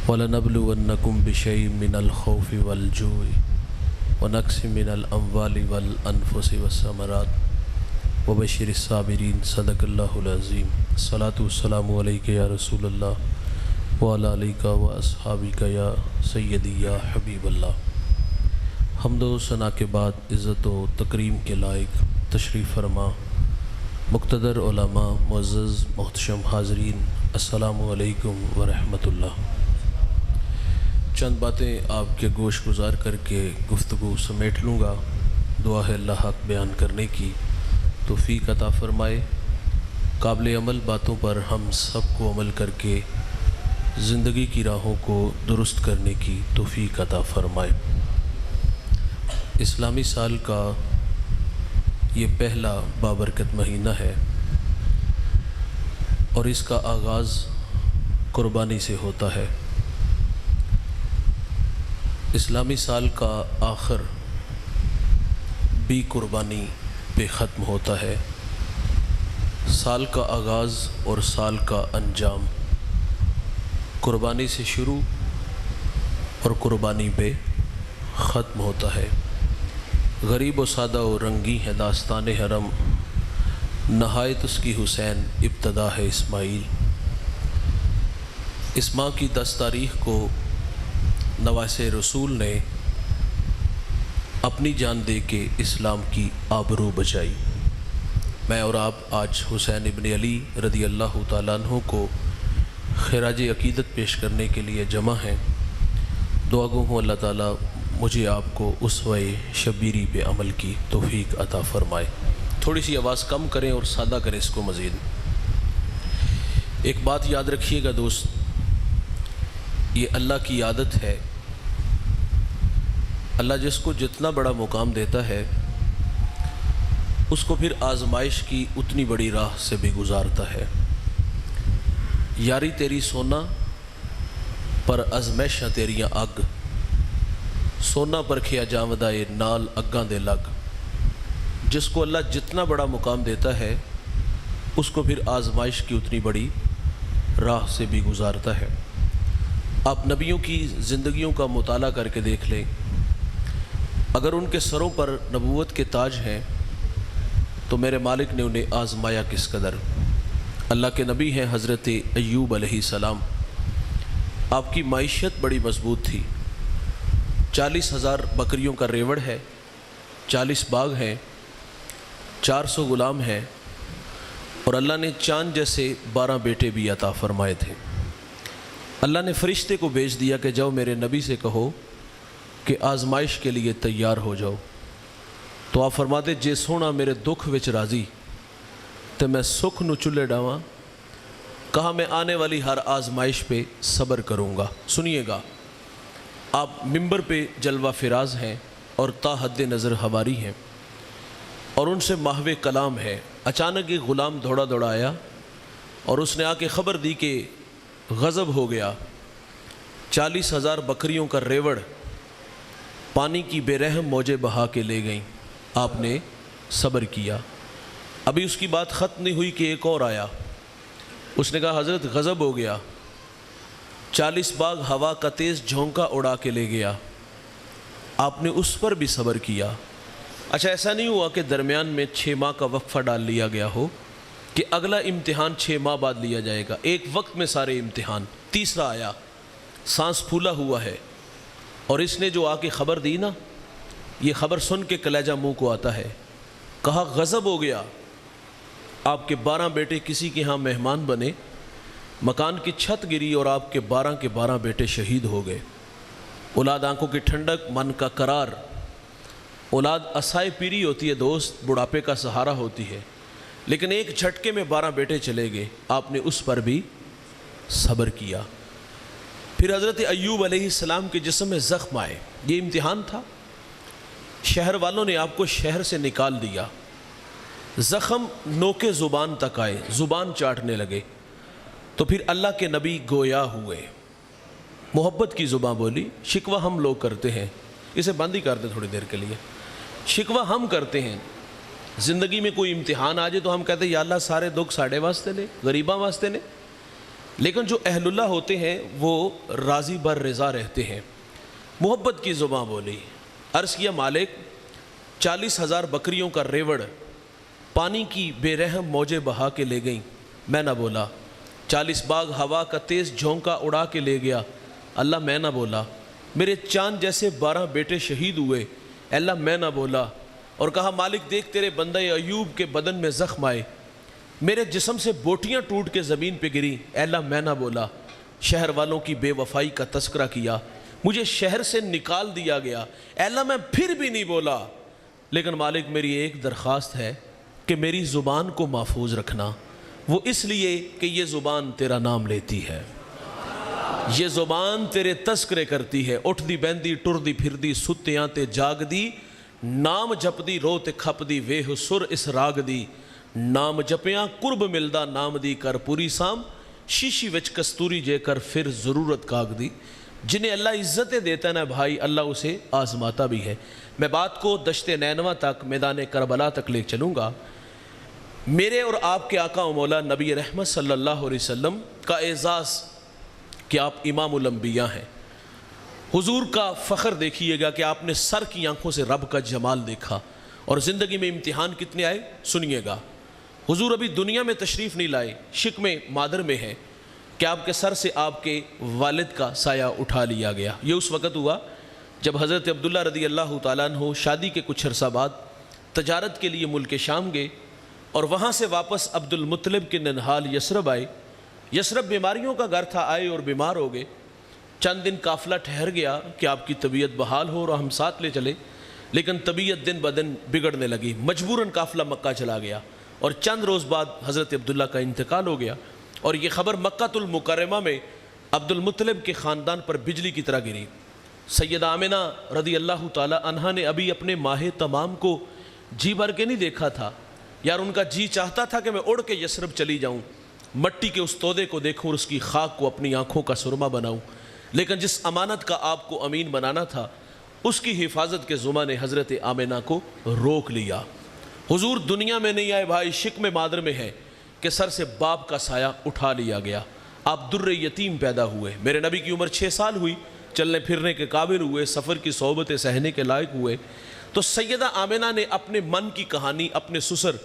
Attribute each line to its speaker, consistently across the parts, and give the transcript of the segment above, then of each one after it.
Speaker 1: وَلَنَبْلُوَنَّكُمْ بِشَيْءٍ مِّنَ الْخَوْفِ وَالْجُوعِ وَنَقْصٍ مِّنَ الْأَمْوَالِ وَالْأَنفُسِ وَالثَّمَرَاتِ وَبَشِّرِ الصَّابِرِينَ صدق اللہ العظیم۔ الصلاۃ والسلام علیک یا رسول اللہ وعلی آلک واصحابک یا سیدی یا حبیب اللہ۔ حمد و ثنا کے بعد عزت و تکریم کے لائق تشریف فرما مقتدر علماء، معزز محتشم حاضرین، السلام علیکم ورحمۃ اللہ۔ چند باتیں آپ کے گوش گزار کر کے گفتگو سمیٹ لوں گا۔ دعا ہے اللہ حق بیان کرنے کی توفیق عطا فرمائے، قابل عمل باتوں پر ہم سب کو عمل کر کے زندگی کی راہوں کو درست کرنے کی توفیق عطا فرمائے۔ اسلامی سال کا یہ پہلا بابرکت مہینہ ہے اور اس کا آغاز قربانی سے ہوتا ہے۔ اسلامی سال کا آخر بھی قربانی پہ ختم ہوتا ہے۔ سال کا آغاز اور سال کا انجام قربانی سے شروع اور قربانی پہ ختم ہوتا ہے۔ غریب و سادہ و رنگی ہے داستان حرم، نہایت اس کی حسین ابتدا ہے اسماعیل۔ اس ماہ کی 10 تاریخ کو نواسِ رسول نے اپنی جان دے کے اسلام کی آبرو بچائی۔ میں اور آپ آج حسین ابن علی رضی اللہ تعالیٰ عنہ کو خراج عقیدت پیش کرنے کے لیے جمع ہیں۔ دعا گو ہوں اللہ تعالیٰ مجھے آپ کو اسوہ شبیری پہ عمل کی توفیق عطا فرمائے۔ تھوڑی سی آواز کم کریں اور سادہ کریں اس کو مزید۔ ایک بات یاد رکھیے گا دوست، یہ اللہ کی عادت ہے، اللہ جس کو جتنا بڑا مقام دیتا ہے اس کو پھر آزمائش کی اتنی بڑی راہ سے بھی گزارتا ہے۔ یاری تیری سونا پر ازمائشاں تیریاں اگ، سونا پرکھیا جاودائے نال اگاں دے لگ۔ جس کو اللہ جتنا بڑا مقام دیتا ہے اس کو پھر آزمائش کی اتنی بڑی راہ سے بھی گزارتا ہے۔ آپ نبیوں کی زندگیوں کا مطالعہ کر کے دیکھ لیں، اگر ان کے سروں پر نبوت کے تاج ہیں تو میرے مالک نے انہیں آزمایا کس قدر۔ اللہ کے نبی ہیں حضرت ایوب علیہ السلام، آپ کی معیشت بڑی مضبوط تھی، 40,000 بکریوں کا ریوڑ ہے، 40 باغ ہیں، 400 غلام ہیں، اور اللہ نے چاند جیسے 12 بیٹے بھی عطا فرمائے تھے۔ اللہ نے فرشتے کو بھیج دیا کہ جاؤ میرے نبی سے کہو کہ آزمائش کے لیے تیار ہو جاؤ۔ تو آپ فرماتے جے سونا میرے دکھ وچ راضی تے میں سکھ نو چلے ڈاواں، کہا میں آنے والی ہر آزمائش پہ صبر کروں گا۔ سنیے گا، آپ ممبر پہ جلوہ فراز ہیں اور تا حد نظر حواری ہیں اور ان سے محو کلام ہے۔ اچانک ایک غلام دوڑا دوڑا آیا اور اس نے آ کے خبر دی کہ غضب ہو گیا، 40,000 بکریوں کا ریوڑ پانی کی بے رحم موجیں بہا کے لے گئیں۔ آپ نے صبر کیا، ابھی اس کی بات ختم نہیں ہوئی کہ ایک اور آیا، اس نے کہا حضرت غضب ہو گیا، 40 باغ ہوا کا تیز جھونکا اڑا کے لے گیا۔ آپ نے اس پر بھی صبر کیا۔ اچھا ایسا نہیں ہوا کہ درمیان میں 6 ماہ کا وقفہ ڈال لیا گیا ہو کہ اگلا امتحان 6 ماہ بعد لیا جائے گا، ایک وقت میں سارے امتحان۔ تیسرا آیا، سانس پھولا ہوا ہے، اور اس نے جو آ کے خبر دی نا، یہ خبر سن کے کلیجہ منہ کو آتا ہے، کہا غضب ہو گیا، آپ کے 12 بیٹے کسی کے ہاں مہمان بنے، مکان کی چھت گری اور آپ کے 12 بیٹے شہید ہو گئے۔ اولاد آنکھوں کی ٹھنڈک، من کا قرار، اولاد اسائے پیری ہوتی ہے دوست، بڑھاپے کا سہارا ہوتی ہے، لیکن ایک جھٹکے میں 12 بیٹے چلے گئے، آپ نے اس پر بھی صبر کیا۔ پھر حضرت ایوب علیہ السلام کے جسم میں زخم آئے، یہ امتحان تھا، شہر والوں نے آپ کو شہر سے نکال دیا، زخم نوکے زبان تک آئے، زبان چاٹنے لگے، تو پھر اللہ کے نبی گویا ہوئے، محبت کی زبان بولی۔ شکوہ ہم لوگ کرتے ہیں، اسے بند ہی کر دیں تھوڑی دیر کے لیے، شکوہ ہم کرتے ہیں، زندگی میں کوئی امتحان آ جائے تو ہم کہتے ہیں یا اللہ سارے دکھ ساڑے واسطے نے، غریباں واسطے نے، لیکن جو اہل اللہ ہوتے ہیں وہ راضی بر رضا رہتے ہیں۔ محبت کی زباں بولی، عرض کیا مالک 40,000 بکریوں کا ریوڑ پانی کی بے رحم موجیں بہا کے لے گئیں، میں نہ بولا۔ 40 باغ ہوا کا تیز جھونکا اڑا کے لے گیا، اللہ میں نہ بولا۔ میرے چاند جیسے 12 بیٹے شہید ہوئے، اللہ میں نہ بولا۔ اور کہا مالک دیکھ تیرے بندہ ایوب کے بدن میں زخم آئے، میرے جسم سے بوٹیاں ٹوٹ کے زمین پہ گری، اللہ میں نہ بولا۔ شہر والوں کی بے وفائی کا تذکرہ کیا، مجھے شہر سے نکال دیا گیا، اللہ میں پھر بھی نہیں بولا۔ لیکن مالک میری ایک درخواست ہے کہ میری زبان کو محفوظ رکھنا، وہ اس لیے کہ یہ زبان تیرا نام لیتی ہے، یہ زبان تیرے تذکرے کرتی ہے۔ اٹھ دی بہندی ٹر دی پھر دی ستیاں تے جاگ دی، نام جپ دی رو تے کھپ دی ویہ سر اس راگ دی۔ نام جپیاں قرب ملدا نام دی کر پوری سام، شیشی وچ کستوری جے کر پھر ضرورت کاغ دی۔ جنہیں اللہ عزتیں دیتا ہے نا بھائی، اللہ اسے آزماتا بھی ہے۔ میں بات کو دشت نینوا تک، میدان کربلا تک لے چلوں گا۔ میرے اور آپ کے آقا و مولا نبی رحمت صلی اللہ علیہ وسلم کا اعزاز کہ آپ امام الانبیاء ہیں۔ حضور کا فخر دیکھیے گا کہ آپ نے سر کی آنکھوں سے رب کا جمال دیکھا۔ اور زندگی میں امتحان کتنے آئے سنیے گا۔ حضور ابھی دنیا میں تشریف نہیں لائے، شکم مادر میں ہے کہ آپ کے سر سے آپ کے والد کا سایہ اٹھا لیا گیا۔ یہ اس وقت ہوا جب حضرت عبداللہ رضی اللہ تعالیٰ عنہ شادی کے کچھ عرصہ بعد تجارت کے لیے ملک شام گئے اور وہاں سے واپس عبد المطلب کے ننہال یثرب آئے۔ یثرب بیماریوں کا گھر تھا، آئے اور بیمار ہو گئے۔ چند دن قافلہ ٹھہر گیا کہ آپ کی طبیعت بحال ہو اور ہم ساتھ لے چلے، لیکن طبیعت دن بدن بگڑنے لگی، مجبوراً قافلہ مکہ چلا گیا اور چند روز بعد حضرت عبداللہ کا انتقال ہو گیا۔ اور یہ خبر مکہ المکرمہ میں عبد المطلب کے خاندان پر بجلی کی طرح گری۔ سیدہ آمنہ رضی اللہ تعالی عنہا نے ابھی اپنے ماہ تمام کو جی بھر کے نہیں دیکھا تھا، یار ان کا جی چاہتا تھا کہ میں اڑ کے یثرب چلی جاؤں، مٹی کے اس تودے کو دیکھوں اور اس کی خاک کو اپنی آنکھوں کا سرما بناؤں، لیکن جس امانت کا آپ کو امین بنانا تھا اس کی حفاظت کے ذمہ نے حضرت آمنہ کو روک لیا۔ حضور دنیا میں نہیں آئے بھائی، شکم مادر میں ہے کہ سر سے باپ کا سایہ اٹھا لیا گیا۔ آپ در یتیم پیدا ہوئے، میرے نبی کی عمر 6 سال ہوئی، چلنے پھرنے کے قابل ہوئے، سفر کی صحبتیں سہنے کے لائق ہوئے۔ تو سیدہ آمنہ نے اپنے من کی کہانی اپنے سسر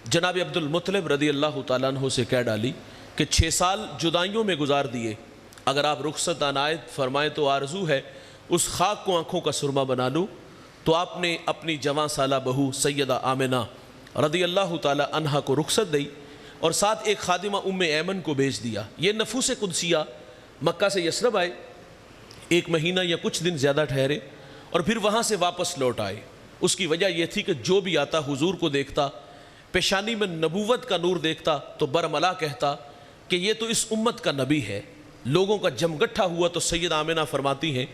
Speaker 1: جناب عبد المطلب رضی اللہ تعالیٰ عنہ سے کہہ ڈالی کہ 6 سال جدائیوں میں گزار دیے، اگر آپ رخصت عنایت فرمائیں تو آرزو ہے اس خاک کو آنکھوں کا سرما بنا لوں۔ تو آپ نے اپنی جوان سالہ بہو سیدہ آمنہ رضی اللہ تعالی عنہا کو رخصت دی اور ساتھ ایک خادمہ ام ایمن کو بھیج دیا۔ یہ نفوس قدسیہ مکہ سے یثرب آئے، 1 مہینہ یا کچھ دن زیادہ ٹھہرے اور پھر وہاں سے واپس لوٹ آئے۔ اس کی وجہ یہ تھی کہ جو بھی آتا حضور کو دیکھتا، پیشانی میں نبوت کا نور دیکھتا تو برملا کہتا کہ یہ تو اس امت کا نبی ہے۔ لوگوں کا جمگٹھا ہوا تو سیدہ آمنہ فرماتی ہیں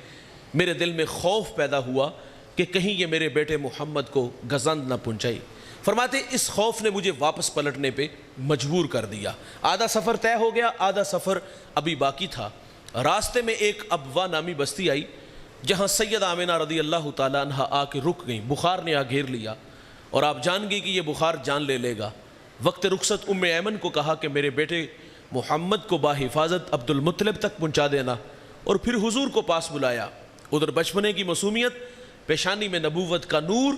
Speaker 1: میرے دل میں خوف پیدا ہوا کہ کہیں یہ میرے بیٹے محمد کو گزند نہ پہنچائی۔ فرماتے اس خوف نے مجھے واپس پلٹنے پہ مجبور کر دیا۔ آدھا سفر طے ہو گیا، آدھا سفر ابھی باقی تھا۔ راستے میں ایک ابوا نامی بستی آئی جہاں سیدہ آمنہ رضی اللہ تعالیٰ عنہ آ کے رک گئیں۔ بخار نے آ گھیر لیا اور آپ جان گئی کہ یہ بخار جان لے لے گا۔ وقت رخصت ام ایمن کو کہا کہ میرے بیٹے محمد کو باحفاظت عبد المطلب تک پہنچا دینا اور پھر حضور کو پاس بلایا۔ ادھر بچپنے کی معصومیت، پیشانی میں نبوت کا نور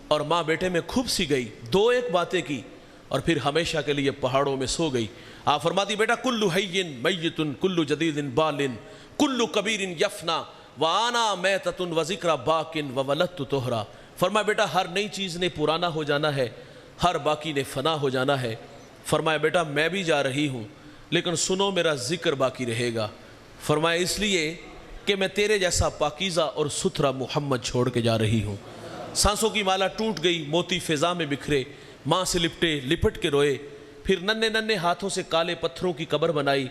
Speaker 1: اور ماں بیٹے میں کھب سی گئی، 2-1 باتیں کی اور پھر ہمیشہ کے لیے پہاڑوں میں سو گئی۔ آپ فرماتی بیٹا کلو حین میتن کلو جدید بالن کلو کبیر یفنا وانا میتۃ وذکر باکن وولدت طہرا۔ فرمایا بیٹا ہر نئی چیز نے پرانا ہو جانا ہے، ہر باقی نے فنا ہو جانا ہے۔ فرمایا بیٹا میں بھی جا رہی ہوں لیکن سنو میرا ذکر باقی رہے گا۔ فرمایا اس لیے کہ میں تیرے جیسا پاکیزہ اور ستھرا محمد چھوڑ کے جا رہی ہوں۔ سانسوں کی مالا ٹوٹ گئی، موتی فضا میں بکھرے، ماں سے لپٹے لپٹ کے روئے، پھر ننھے ننھے ہاتھوں سے کالے پتھروں کی قبر بنائی،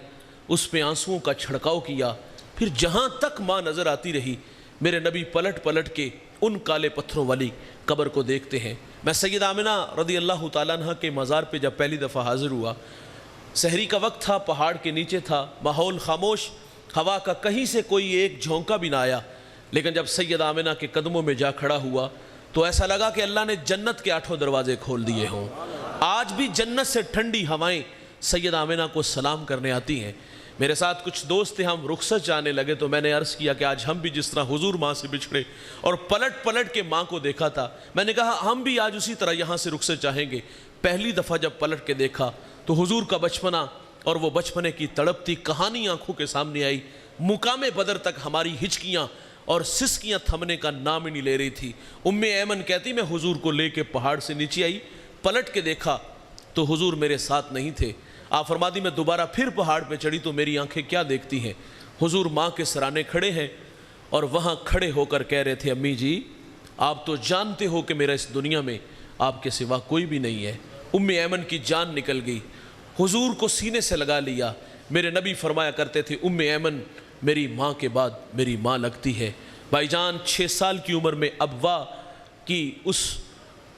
Speaker 1: اس پہ آنسوؤں کا چھڑکاؤ کیا، پھر جہاں تک ماں نظر آتی رہی میرے نبی پلٹ پلٹ کے ان کالے پتھروں والی قبر کو دیکھتے ہیں۔ میں سیدہ آمنہ رضی اللہ تعالیٰ عنہ کے مزار پہ جب پہلی دفعہ حاضر ہوا، سحری کا وقت تھا، پہاڑ کے نیچے تھا، ماحول خاموش، ہوا کا کہیں سے کوئی ایک جھونکا بھی نہ آیا، لیکن جب سیدہ آمنہ کے قدموں میں جا کھڑا ہوا تو ایسا لگا کہ اللہ نے جنت کے 8 دروازے کھول دیے ہوں۔ آج بھی جنت سے ٹھنڈی ہوائیں سیدہ آمنہ کو سلام کرنے آتی ہیں۔ میرے ساتھ کچھ دوست تھے, ہم رخصت جانے لگے تو میں نے عرض کیا کہ آج ہم بھی جس طرح حضور ماں سے بچھڑے اور پلٹ پلٹ کے ماں کو دیکھا تھا, میں نے کہا ہم بھی آج اسی طرح یہاں سے رخصت چاہیں گے. پہلی دفعہ جب پلٹ کے دیکھا تو حضور کا بچپنا اور وہ بچپنے کی تڑپتی کہانی آنکھوں کے سامنے آئی. مقام بدر تک ہماری ہچکیاں اور سسکیاں تھمنے کا نام ہی نہیں لے رہی تھی. ایمن کہتی میں حضور کو لے کے پہاڑ سے نیچے آئی, پلٹ کے دیکھا تو حضور میرے ساتھ نہیں تھے. آپ فرماتی میں دوبارہ پھر پہاڑ پہ چڑھی تو میری آنکھیں کیا دیکھتی ہیں, حضور ماں کے سرانے کھڑے ہیں اور وہاں کھڑے ہو کر کہہ رہے تھے امی جی آپ تو جانتے ہو کہ میرا اس دنیا میں آپ کے سوا کوئی بھی نہیں ہے. ایمن کی جان نکل گئی, حضور کو سینے سے لگا لیا. میرے نبی فرمایا کرتے تھے ایمن میری ماں کے بعد میری ماں لگتی ہے. بھائی جان 6 سال کی عمر میں ابوا کی اس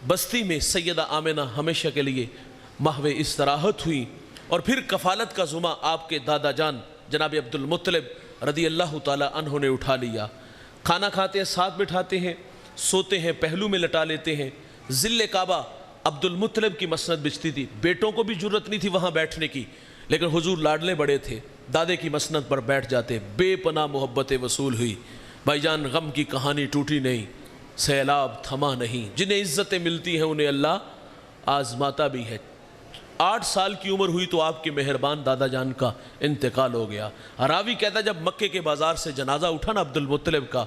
Speaker 1: بستی میں سیدہ آمنہ ہمیشہ کے لیے محو استراحت ہوئی اور پھر کفالت کا ذمہ آپ کے دادا جان جناب عبد المطلب رضی اللہ تعالیٰ عنہ نے اٹھا لیا. کھانا کھاتے ہیں ساتھ بٹھاتے ہیں, سوتے ہیں پہلو میں لٹا لیتے ہیں. ذل کعبہ عبد المطلب کی مسند بچتی تھی, بیٹوں کو بھی جرت نہیں تھی وہاں بیٹھنے کی, لیکن حضور لاڈلے بڑے تھے, دادے کی مسند پر بیٹھ جاتے. بے پناہ محبت وصول ہوئی. بھائی جان غم کی کہانی ٹوٹی نہیں, سیلاب تھما نہیں. جنہیں عزتیں ملتی ہیں انہیں اللہ آزماتا بھی ہے. 8 سال کی عمر ہوئی تو آپ کے مہربان دادا جان کا انتقال ہو گیا. راوی کہتا ہے جب مکے کے بازار سے جنازہ اٹھا نا عبد المطلب کا,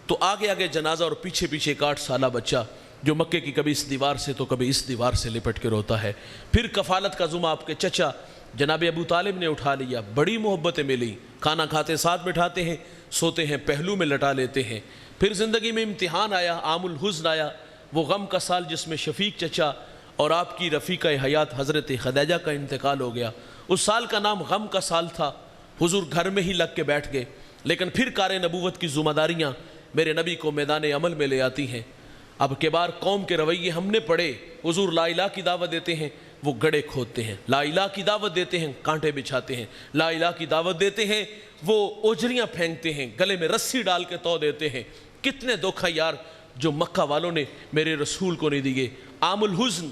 Speaker 1: تو آگے آگے جنازہ اور پیچھے پیچھے ایک 8 سالہ بچہ جو مکے کی کبھی اس دیوار سے تو کبھی اس دیوار سے لپٹ کے روتا ہے. پھر کفالت کا ذمہ آپ کے چچا جناب ابو طالب نے اٹھا لیا. بڑی محبتیں ملی, کھانا کھاتے ساتھ بٹھاتے ہیں, سوتے ہیں پہلو میں لٹا لیتے ہیں. پھر زندگی میں امتحان آیا, عام الحزن آیا, وہ غم کا سال جس میں شفیق چچا اور آپ کی رفیقہ حیات حضرت خدیجہ کا انتقال ہو گیا. اس سال کا نام غم کا سال تھا. حضور گھر میں ہی لگ کے بیٹھ گئے, لیکن پھر کار نبوت کی ذمہ داریاں میرے نبی کو میدان عمل میں لے آتی ہیں. اب کے بار قوم کے رویے ہم نے پڑھے. حضور لا الہ کی دعوت دیتے ہیں, وہ گڑے کھودتے ہیں. لا الہ کی دعوت دیتے ہیں, کانٹے بچھاتے ہیں. لا الہ کی دعوت دیتے ہیں, وہ اوجریاں پھینکتے ہیں, گلے میں رسی ڈال کے تو دیتے ہیں. کتنے دکھ یار جو مکہ والوں نے میرے رسول کو نہیں دیے. عام الحزن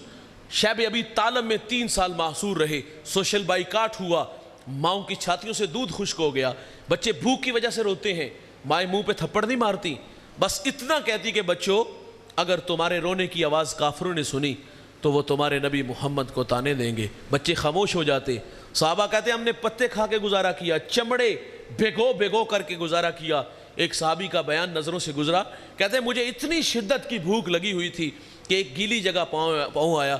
Speaker 1: شیب ابی طالب میں 3 سال محصور رہے. سوشل بائیکاٹ ہوا, ماؤں کی چھاتیوں سے دودھ خشک ہو گیا. بچے بھوک کی وجہ سے روتے ہیں, مائیں منہ پہ تھپڑ نہیں مارتی, بس اتنا کہتی کہ بچوں اگر تمہارے رونے کی آواز کافروں نے سنی تو وہ تمہارے نبی محمد کو تانے دیں گے. بچے خاموش ہو جاتے. صحابہ کہتے ہیں ہم نے پتے کھا کے گزارا کیا, چمڑے بھگو بھگو کر کے گزارا کیا. ایک صحابی کا بیان نظروں سے گزرا, کہتے ہیں مجھے اتنی شدت کی بھوک لگی ہوئی تھی کہ ایک گیلی جگہ پاؤں آیا,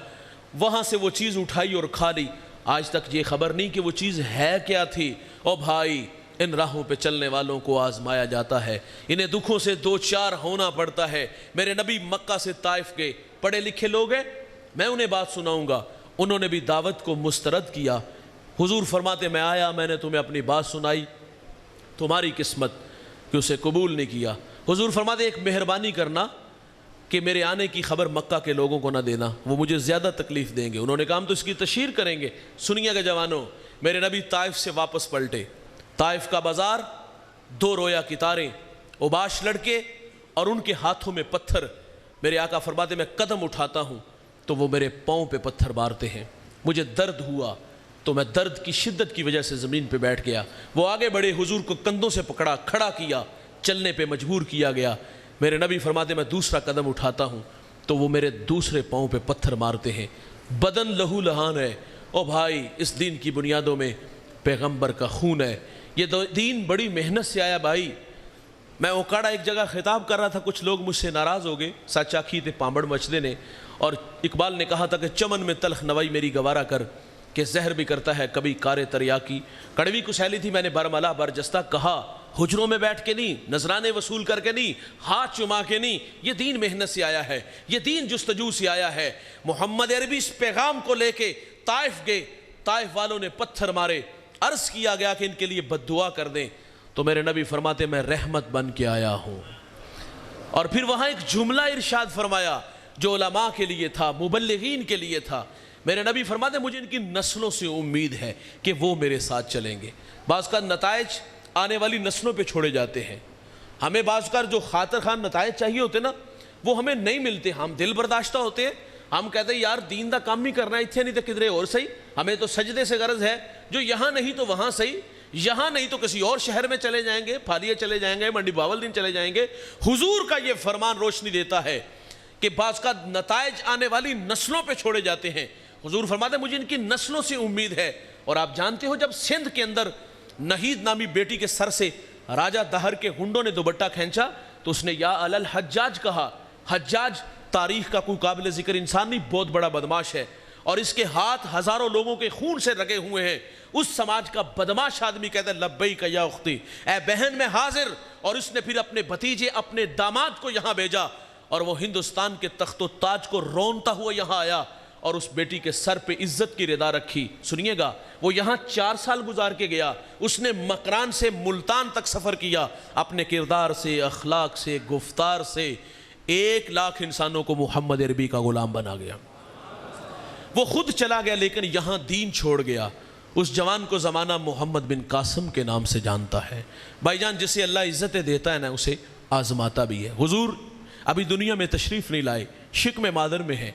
Speaker 1: وہاں سے وہ چیز اٹھائی اور کھا لی. آج تک یہ خبر نہیں کہ وہ چیز ہے کیا تھی. او بھائی ان راہوں پہ چلنے والوں کو آزمایا جاتا ہے, انہیں دکھوں سے 2-4 ہونا پڑتا ہے. میرے نبی مکہ سے طائف گئے, پڑھے لکھے لوگ ہیں, میں انہیں بات سناؤں گا. انہوں نے بھی دعوت کو مسترد کیا. حضور فرماتے میں آیا, میں نے تمہیں اپنی بات سنائی, تمہاری قسمت کہ اسے قبول نہیں کیا. حضور فرماتے ایک مہربانی کرنا کہ میرے آنے کی خبر مکہ کے لوگوں کو نہ دینا, وہ مجھے زیادہ تکلیف دیں گے. انہوں نے کہا ہم تو اس کی تشہیر کریں گے. سنیے گا جوانوں, میرے نبی طائف سے واپس پلٹے. طائف کا بازار, 2 رویا کی تاریں, اوباش لڑکے اور ان کے ہاتھوں میں پتھر. میرے آقا فرماتے میں قدم اٹھاتا ہوں تو وہ میرے پاؤں پہ پتھر مارتے ہیں. مجھے درد ہوا تو میں درد کی شدت کی وجہ سے زمین پہ بیٹھ گیا. وہ آگے بڑھے, حضور کو کندھوں سے پکڑا, کھڑا کیا, چلنے پہ مجبور کیا گیا. میرے نبی فرماتے میں دوسرا قدم اٹھاتا ہوں تو وہ میرے دوسرے پاؤں پہ پتھر مارتے ہیں. بدن لہو لہان ہے. او بھائی اس دین کی بنیادوں میں پیغمبر کا خون ہے. یہ دین بڑی محنت سے آیا بھائی. میں اوکاڑا ایک جگہ خطاب کر رہا تھا, کچھ لوگ مجھ سے ناراض ہو گئے. سچا کی تے پامبڑ مچدے نے, اور اقبال نے کہا تھا کہ چمن میں تلخ نوائی میری گوارا کر, کہ زہر بھی کرتا ہے کبھی کار تریا کی. کڑوی کسیلی تھی میں نے برملا برجستہ کہا, حجروں میں بیٹھ کے نہیں, نذرانے وصول کر کے نہیں, ہاتھ چما کے نہیں. یہ دین محنت سے آیا ہے, یہ دین جستجو سے آیا ہے. محمد عربی اس پیغام کو لے کے طائف گئے. طائف والوں نے پتھر مارے, عرض کیا گیا کہ ان کے لیے بد دعا کر دیں, تو میرے نبی فرماتے میں رحمت بن کے آیا ہوں. اور پھر وہاں ایک جملہ ارشاد فرمایا جو علماء کے لیے تھا, مبلغین کے لیے تھا. میرے نبی فرماتے مجھے ان کی نسلوں سے امید ہے کہ وہ میرے ساتھ چلیں گے. بعض کا نتائج آنے والی نسلوں پہ چھوڑے جاتے ہیں. ہمیں بعض کا جو خاطر خان نتائج چاہیے ہوتے نا, وہ ہمیں نہیں ملتے. ہم دل برداشتہ ہوتے ہیں, ہم کہتے ہیں یار دین دا کام ہی کرنا ہے, اتنے نہیں تو کدھرے اور صحیح, ہمیں تو سجدے سے غرض ہے, جو یہاں نہیں تو وہاں صحیح. یہاں نہیں تو کسی اور شہر میں چلے جائیں گے، پھالیے چلے جائیں گے، منڈی باولدین چلے جائیں گے۔ حضور کا یہ فرمان روشنی دیتا ہے کہ بعض کا نتائج آنے والی نسلوں پہ چھوڑے جاتے ہیں۔ حضور فرماتے ہیں مجھے ان کی نسلوں سے امید ہے۔ اور آپ جانتے ہو جب سندھ کے اندر نہید نامی بیٹی کے سر سے راجہ دہر کے ہنڈوں نے دوپٹہ کھینچا تو اس نے یا علل حجاج کہا۔ حجاج تاریخ کا کوئی قابل ذکر انسان نہیں، بہت بڑا بدماش ہے، اور اس کے ہاتھ ہزاروں لوگوں کے خون سے رگے ہوئے ہیں۔ اس سماج کا بدماش آدمی کہتا ہے لبیک یا اختی، اے بہن میں حاضر۔ اور اس نے پھر اپنے بھتیجے اپنے داماد کو یہاں بھیجا، اور وہ ہندوستان کے تخت و تاج کو رونتا ہوا یہاں آیا اور اس بیٹی کے سر پہ عزت کی ردا رکھی۔ سنیے گا، وہ یہاں 4 سال گزار کے گیا۔ اس نے مکران سے ملتان تک سفر کیا، اپنے کردار سے، اخلاق سے، گفتار سے 1 لاکھ انسانوں کو محمد عربی کا غلام بنا گیا۔ وہ خود چلا گیا لیکن یہاں دین چھوڑ گیا۔ اس جوان کو زمانہ محمد بن قاسم کے نام سے جانتا ہے۔ بھائی جان، جسے اللہ عزتیں دیتا ہے نا اسے آزماتا بھی ہے۔ حضور ابھی دنیا میں تشریف نہیں لائے، شکم مادر میں ہے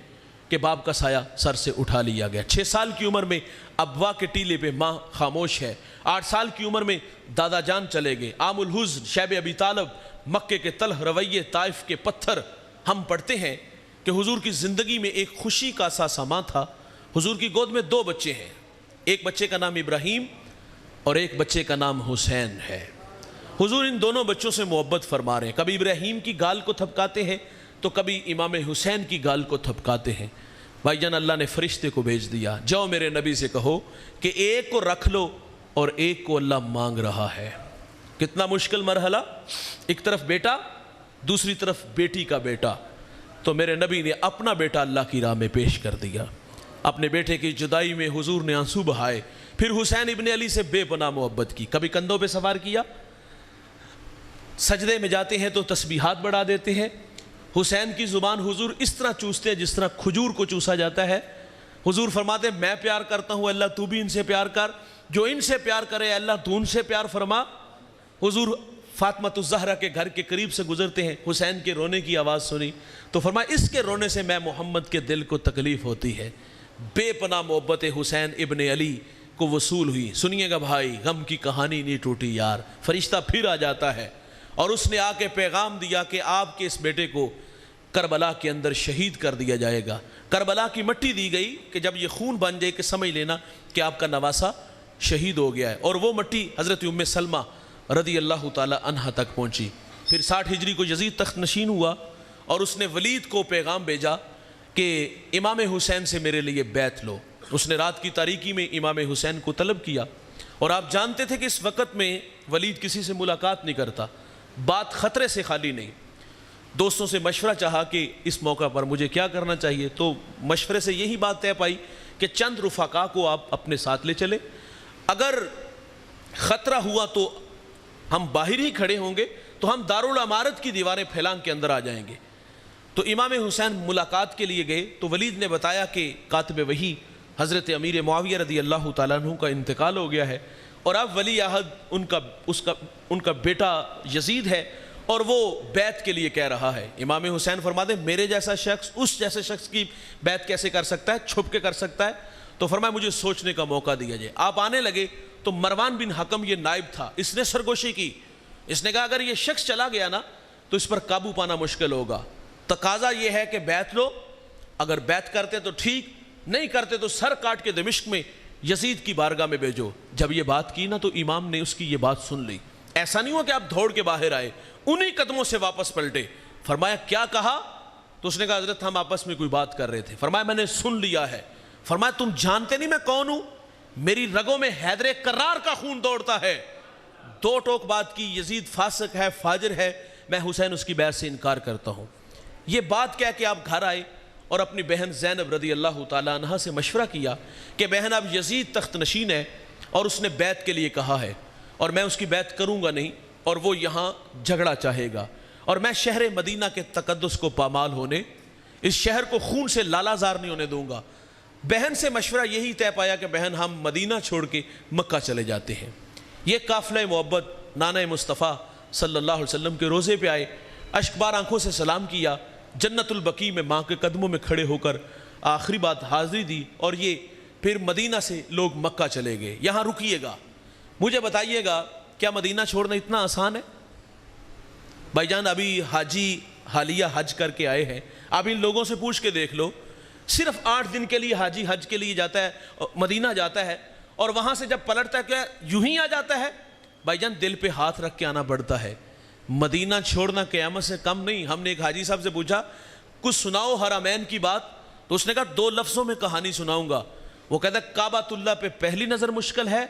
Speaker 1: کہ باپ کا سایہ سر سے اٹھا لیا گیا۔ 6 سال کی عمر میں ابوا کے ٹیلے پہ ماں خاموش ہے۔ 8 سال کی عمر میں دادا جان چلے گئے۔ عام الحزن شیب ابی طالب، مکے کے تلخ رویے، طائف کے پتھر۔ ہم پڑھتے ہیں کہ حضور کی زندگی میں ایک خوشی کا سا سما تھا۔ حضور کی گود میں 2 بچے ہیں، ایک بچے کا نام ابراہیم اور ایک بچے کا نام حسین ہے۔ حضور ان دونوں بچوں سے محبت فرما رہے ہیں، کبھی ابراہیم کی گال کو تھپکاتے ہیں تو کبھی امام حسین کی گال کو تھپکاتے ہیں۔ بھائی جان، اللہ نے فرشتے کو بھیج دیا، جاؤ میرے نبی سے کہو کہ ایک کو رکھ لو اور ایک کو اللہ مانگ رہا ہے۔ کتنا مشکل مرحلہ، ایک طرف بیٹا، دوسری طرف بیٹی کا بیٹا۔ تو میرے نبی نے اپنا بیٹا اللہ کی راہ میں پیش کر دیا۔ اپنے بیٹے کی جدائی میں حضور نے آنسو بہائے، پھر حسین ابن علی سے بے پناہ محبت کی، کبھی کندھوں پہ سوار کیا، سجدے میں جاتے ہیں تو تسبیحات بڑھا دیتے ہیں۔ حسین کی زبان حضور اس طرح چوستے ہیں جس طرح کھجور کو چوسا جاتا ہے۔ حضور فرماتے ہیں میں پیار کرتا ہوں اللہ تو بھی ان سے پیار کر، جو ان سے پیار کرے اللہ تو ان سے پیار فرما۔ حضور فاطمہ الزہرا کے گھر کے قریب سے گزرتے ہیں، حسین کے رونے کی آواز سنی تو فرمایا اس کے رونے سے میں محمد کے دل کو تکلیف ہوتی ہے۔ بے پناہ محبت حسین ابن علی کو وصول ہوئی۔ سنیے گا بھائی، غم کی کہانی نہیں ٹوٹی یار، فرشتہ پھر آ جاتا ہے اور اس نے آ کے پیغام دیا کہ آپ کے اس بیٹے کو کربلا کے اندر شہید کر دیا جائے گا۔ کربلا کی مٹی دی گئی کہ جب یہ خون بن جائے کہ سمجھ لینا کہ آپ کا نواسا شہید ہو گیا ہے، اور وہ مٹی حضرت ام سلمہ رضی اللہ تعالی عنہ تک پہنچی۔ پھر 60 ہجری کو یزید تخت نشین ہوا اور اس نے ولید کو پیغام بھیجا کہ امام حسین سے میرے لیے بیعت لو۔ اس نے رات کی تاریکی میں امام حسین کو طلب کیا، اور آپ جانتے تھے کہ اس وقت میں ولید کسی سے ملاقات نہیں کرتا، بات خطرے سے خالی نہیں۔ دوستوں سے مشورہ چاہا کہ اس موقع پر مجھے کیا کرنا چاہیے، تو مشورے سے یہی بات طے پائی کہ چند رفقا کو آپ اپنے ساتھ لے چلے، اگر خطرہ ہوا تو ہم باہر ہی کھڑے ہوں گے، تو ہم دارالعمارت کی دیواریں پھیلان کے اندر آ جائیں گے۔ تو امام حسین ملاقات کے لیے گئے تو ولید نے بتایا کہ کاتب وحی حضرت امیر معاویہ رضی اللہ تعالیٰ عنہ کا انتقال ہو گیا ہے، اور اب ولی عہد ان کا بیٹا یزید ہے، اور وہ بیعت کے لیے کہہ رہا ہے۔ امام حسین فرماتے ہیں میرے جیسا شخص اس جیسے شخص کی بیعت کیسے کر سکتا ہے، چھپ کے کر سکتا ہے؟ تو فرمایا مجھے سوچنے کا موقع دیا جائے۔ آپ آنے لگے تو مروان بن حکم یہ نائب تھا، اس نے سرگوشی کی، اس نے کہا اگر یہ شخص چلا گیا نا تو اس پر قابو پانا مشکل ہوگا، تقاضا یہ ہے کہ بیعت لو، اگر بیعت کرتے تو ٹھیک، نہیں کرتے تو سر کاٹ کے دمشق میں یزید کی بارگاہ میں بھیجو۔ جب یہ بات کی نا تو امام نے اس کی یہ بات سن لی، ایسا نہیں ہوا کہ آپ دوڑ کے باہر آئے، انہی قدموں سے واپس پلٹے۔ فرمایا کیا کہا؟ تو اس نے کہا حضرت ہم آپس میں کوئی بات کر رہے تھے۔ فرمایا میں نے سن لیا ہے۔ فرمایا تم جانتے نہیں میں کون ہوں؟ میری رگوں میں حیدر کرار کا خون دوڑتا ہے۔ 2 ٹوک بات کی، یزید فاسق ہے، فاجر ہے، میں حسین اس کی بیعت سے انکار کرتا ہوں۔ یہ بات کہہ کہ آپ گھر آئے اور اپنی بہن زینب رضی اللہ تعالیٰ عنہ سے مشورہ کیا کہ بہن اب یزید تخت نشین ہے اور اس نے بیعت کے لیے کہا ہے، اور میں اس کی بیعت کروں گا نہیں، اور وہ یہاں جھگڑا چاہے گا، اور میں شہر مدینہ کے تقدس کو پامال ہونے، اس شہر کو خون سے لالا زار نہیں ہونے دوں گا۔ بہن سے مشورہ یہی طے پایا کہ بہن ہم مدینہ چھوڑ کے مکہ چلے جاتے ہیں۔ یہ قافلہ محبت نانہ مصطفیٰ صلی اللہ علیہ وسلم کے روزے پہ آئے، اشکبار آنکھوں سے سلام کیا، جنت البقیع میں ماں کے قدموں میں کھڑے ہو کر آخری بات حاضری دی، اور یہ پھر مدینہ سے لوگ مکہ چلے گئے۔ یہاں رکیے گا، مجھے بتائیے گا کیا مدینہ چھوڑنا اتنا آسان ہے؟ بھائی جان ابھی حاجی حالیہ حج کر کے آئے ہیں، آپ ان لوگوں سے پوچھ کے دیکھ لو، صرف 8 دن کے لیے حاجی حج کے لیے جاتا ہے، مدینہ جاتا ہے، اور وہاں سے جب پلٹتا ہے کیا یوں ہی آ جاتا ہے؟ بھائی جان دل پہ ہاتھ رکھ کے آنا پڑتا ہے۔ مدینہ چھوڑنا قیامت سے کم نہیں۔ ہم نے ایک حاجی صاحب سے پوچھا کچھ سناؤ حرمین کی بات، تو اس نے کہا 2 لفظوں میں کہانی سناؤں گا۔ وہ کہتا ہے کعبۃ اللہ پہ پہلی نظر مشکل ہے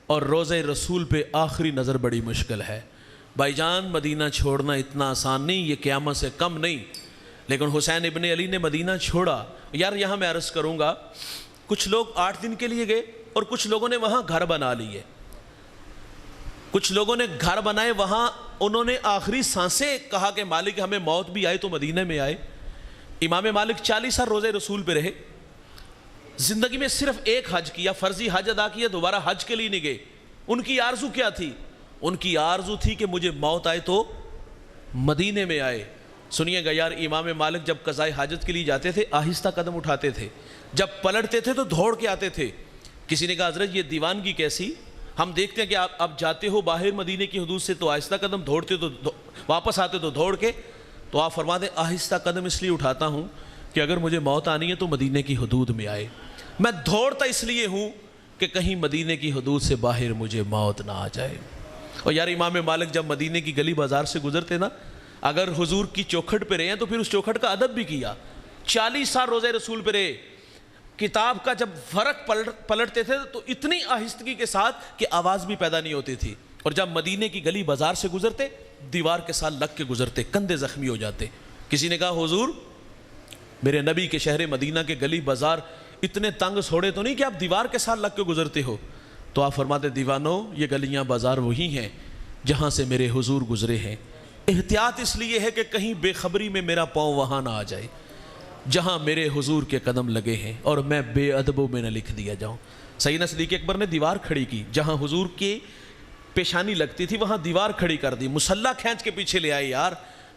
Speaker 1: اور روضہ رسول پہ آخری نظر بڑی مشکل ہے۔ بھائی جان مدینہ چھوڑنا اتنا آسان نہیں، یہ قیامت سے کم نہیں۔ لیکن حسین ابن علی نے مدینہ چھوڑا۔ یار یہاں میں عرض کروں گا، کچھ لوگ 8 دن کے لیے گئے اور کچھ لوگوں نے وہاں گھر بنا لیے، کچھ لوگوں نے گھر بنائے وہاں، انہوں نے آخری سانسیں کہا کہ مالک ہمیں موت بھی آئے تو مدینہ میں آئے۔ امام مالک 40 سال روزہ رسول پہ رہے، زندگی میں صرف ایک حج کیا، فرضی حج ادا کیا، دوبارہ حج کے لیے نہیں گئے۔ ان کی آرزو کیا تھی؟ ان کی آرزو تھی کہ مجھے موت آئے تو مدینے میں آئے۔ سنیے گا یار، امام مالک جب قضاء حاجت کے لیے جاتے تھے آہستہ قدم اٹھاتے تھے، جب پلٹتے تھے تو دوڑ کے آتے تھے۔ کسی نے کہا حضرت یہ دیوانگی کیسی؟ ہم دیکھتے ہیں کہ آپ جاتے ہو باہر مدینے کی حدود سے تو آہستہ قدم، دوڑتے تو واپس آتے تو دوڑ کے، تو آپ فرماتے آہستہ قدم اس لیے اٹھاتا ہوں کہ اگر مجھے موت آنی ہے تو مدینے کی حدود میں آئے۔ میں دوڑتا اس لیے ہوں کہ کہیں مدینے کی حدود سے باہر مجھے موت نہ آ جائے۔ اور یار امام مالک جب مدینے کی گلی بازار سے گزرتے نا، اگر حضور کی چوکھٹ پہ رہے ہیں تو پھر اس چوکھٹ کا ادب بھی کیا۔ 40 سال روزہ رسول پہ رہے، کتاب کا جب فرق پلٹتے تھے تو اتنی آہستگی کے ساتھ کہ آواز بھی پیدا نہیں ہوتی تھی، اور جب مدینے کی گلی بازار سے گزرتے دیوار کے ساتھ لگ کے گزرتے، کندھے زخمی ہو جاتے۔ کسی نے کہا حضور میرے نبی کے شہر مدینہ کے گلی بازار اتنے تنگ سوڑے تو نہیں کہ آپ دیوار کے ساتھ لگ کے گزرتے ہو؟ تو آپ فرماتے دیوانو یہ گلیاں بازار وہی ہیں جہاں سے میرے حضور گزرے ہیں۔ احتیاط اس لیے ہے کہ کہیں بے خبری میں میرا پاؤں وہاں نہ آ جائے جہاں میرے حضور کے قدم لگے ہیں، اور میں بے ادبوں میں نہ لکھ دیا جاؤں۔ سیدنا صدیق اکبر نے دیوار کھڑی کی، جہاں حضور کی پیشانی لگتی تھی وہاں دیوار کھڑی کر دی، مسلح کھینچ کے پیچھے لے آئے یار،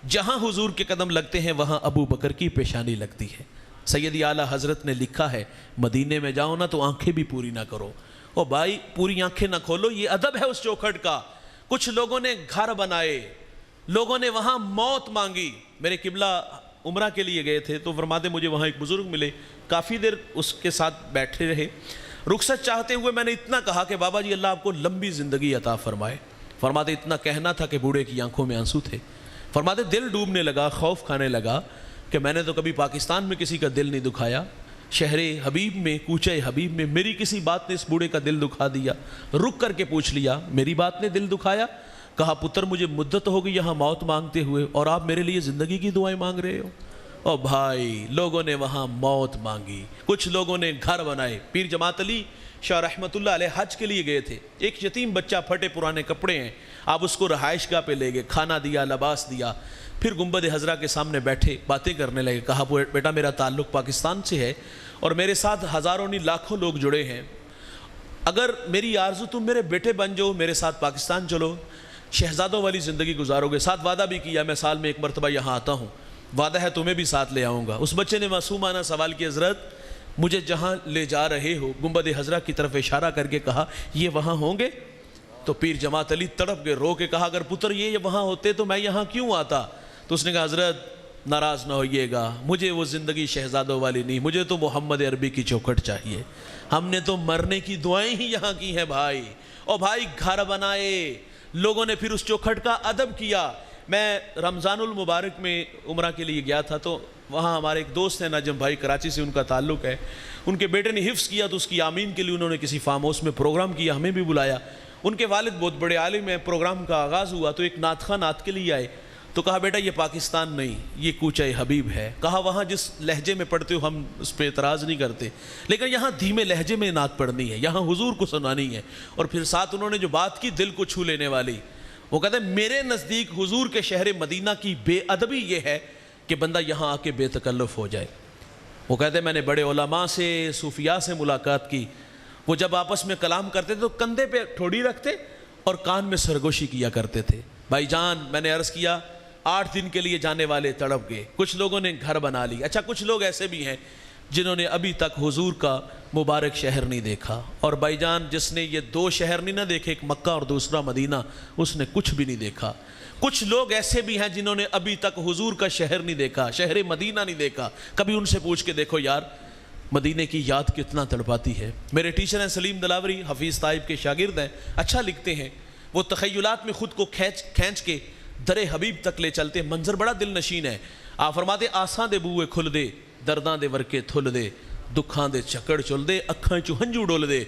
Speaker 1: جہاں حضور کے قدم لگتے ہیں وہاں ابو بکر کی پیشانی لگتی ہے۔ سیدی اعلیٰ حضرت نے لکھا ہے مدینے میں جاؤ نا تو آنکھیں بھی پوری نہ کرو۔ او بھائی پوری آنکھیں نہ کھولو، یہ ادب ہے اس چوکھٹ کا۔ کچھ لوگوں نے گھر بنائے، لوگوں نے وہاں موت مانگی۔ میرے قبلہ عمرہ کے لیے گئے تھے تو فرماتے مجھے وہاں ایک بزرگ ملے، کافی دیر اس کے ساتھ بیٹھے رہے۔ رخصت چاہتے ہوئے میں نے اتنا کہا کہ بابا جی اللہ آپ کو لمبی زندگی عطا فرمائے۔ فرماتے اتنا کہنا تھا کہ بوڑھے کی آنکھوں میں آنسو تھے۔ فرماتے دل ڈوبنے لگا، خوف کھانے لگا کہ میں نے تو کبھی پاکستان میں کسی کا دل نہیں دکھایا، شہر حبیب میں، کوچہ حبیب میں میری کسی بات نے اس بوڑھے کا دل دکھا دیا۔ رک کر کے پوچھ لیا میری بات نے دل دکھایا؟ کہا پتر مجھے مدت ہوگی یہاں موت مانگتے ہوئے اور آپ میرے لیے زندگی کی دعائیں مانگ رہے ہو۔ اور بھائی لوگوں نے وہاں موت مانگی، کچھ لوگوں نے گھر بنائے۔ پیر جماعت علی شاہ رحمۃ اللہ علیہ حج کے لیے گئے تھے، ایک یتیم بچہ پھٹے پرانے کپڑے ہیں، آپ اس کو رہائش گاہ پہ لے گئے، کھانا دیا، لباس دیا، پھر گنبد حضرہ کے سامنے بیٹھے باتیں کرنے لگے۔ کہا بیٹا میرا تعلق پاکستان سے ہے اور میرے ساتھ ہزاروں نہیں لاکھوں لوگ جڑے ہیں، اگر میری آرزو تم میرے بیٹے بن جاؤ، میرے ساتھ پاکستان چلو، شہزادوں والی زندگی گزارو گے۔ ساتھ وعدہ بھی کیا میں سال میں 1 مرتبہ یہاں آتا ہوں، وعدہ ہے تمہیں بھی ساتھ لے آؤں گا۔ اس بچے نے معصومانہ سوال کیا حضرت مجھے جہاں لے جا رہے ہو، گنبد حضرہ کی طرف اشارہ کر کے کہا یہ وہاں ہوں گے؟ تو پیر جماعت علی تڑپ گئے، رو کے کہا اگر پتر یہ وہاں ہوتے تو میں یہاں کیوں آتا؟ تو اس نے کہا حضرت ناراض نہ ہوئیے گا، مجھے وہ زندگی شہزادوں والی نہیں، مجھے تو محمد عربی کی چوکھٹ چاہیے، ہم نے تو مرنے کی دعائیں ہی یہاں کی ہیں بھائی۔ اور بھائی گھر بنائے، لوگوں نے پھر اس چوکھٹ کا ادب کیا۔ میں رمضان المبارک میں عمرہ کے لیے گیا تھا تو وہاں ہمارے ایک دوست ہیں نجم بھائی، کراچی سے ان کا تعلق ہے، ان کے بیٹے نے حفظ کیا تو اس کی آمین کے لیے انہوں نے کسی فارم ہاؤس میں پروگرام کیا، ہمیں بھی بلایا۔ ان کے والد بہت بڑے عالم ہیں، پروگرام کا آغاز ہوا تو ایک نعت خواں نعت کے لیے آئے تو کہا بیٹا یہ پاکستان نہیں یہ کوچہ حبیب ہے۔ کہا وہاں جس لہجے میں پڑھتے ہو ہم اس پہ اعتراض نہیں کرتے، لیکن یہاں دھیمے لہجے میں نعت پڑھنی ہے، یہاں حضور کو سنانی ہے۔ اور پھر ساتھ انہوں نے جو بات کی دل کو چھو لینے والی، وہ کہتے ہیں میرے نزدیک حضور کے شہر مدینہ کی بے ادبی یہ ہے کہ بندہ یہاں آ کے بے تکلف ہو جائے۔ وہ کہتے ہیں میں نے بڑے علماء سے، صوفیاء سے ملاقات کی، وہ جب آپس میں کلام کرتے تھے تو کندھے پہ ٹھوڑی رکھتے اور کان میں سرگوشی کیا کرتے تھے۔ بھائی جان میں نے عرض کیا 8 دن کے لیے جانے والے تڑپ گئے، کچھ لوگوں نے گھر بنا لی۔ اچھا کچھ لوگ ایسے بھی ہیں جنہوں نے ابھی تک حضور کا مبارک شہر نہیں دیکھا۔ اور بھائی جان جس نے یہ دو شہر نہیں نہ دیکھے، ایک مکہ اور دوسرا مدینہ، اس نے کچھ بھی نہیں دیکھا۔ کچھ لوگ ایسے بھی ہیں جنہوں نے ابھی تک حضور کا شہر نہیں دیکھا، شہر مدینہ نہیں دیکھا۔ کبھی ان سے پوچھ کے دیکھو یار مدینے کی یاد کتنا تڑپاتی ہے۔ میرے ٹیچر ہیں سلیم دلاوری، حفیظ طائب کے شاگرد ہیں، اچھا لکھتے ہیں۔ وہ تخیلات میں خود کو کھینچ کے در حبیب تک لے چلتے، منظر بڑا دل نشین ہے۔ آپ فرماتے آساں دے بوئے کھل دے، درداں دے ورکے تھل دے، دکھاں دے چکڑ چل دے، اکھاں چو ہنجو ڈول دے،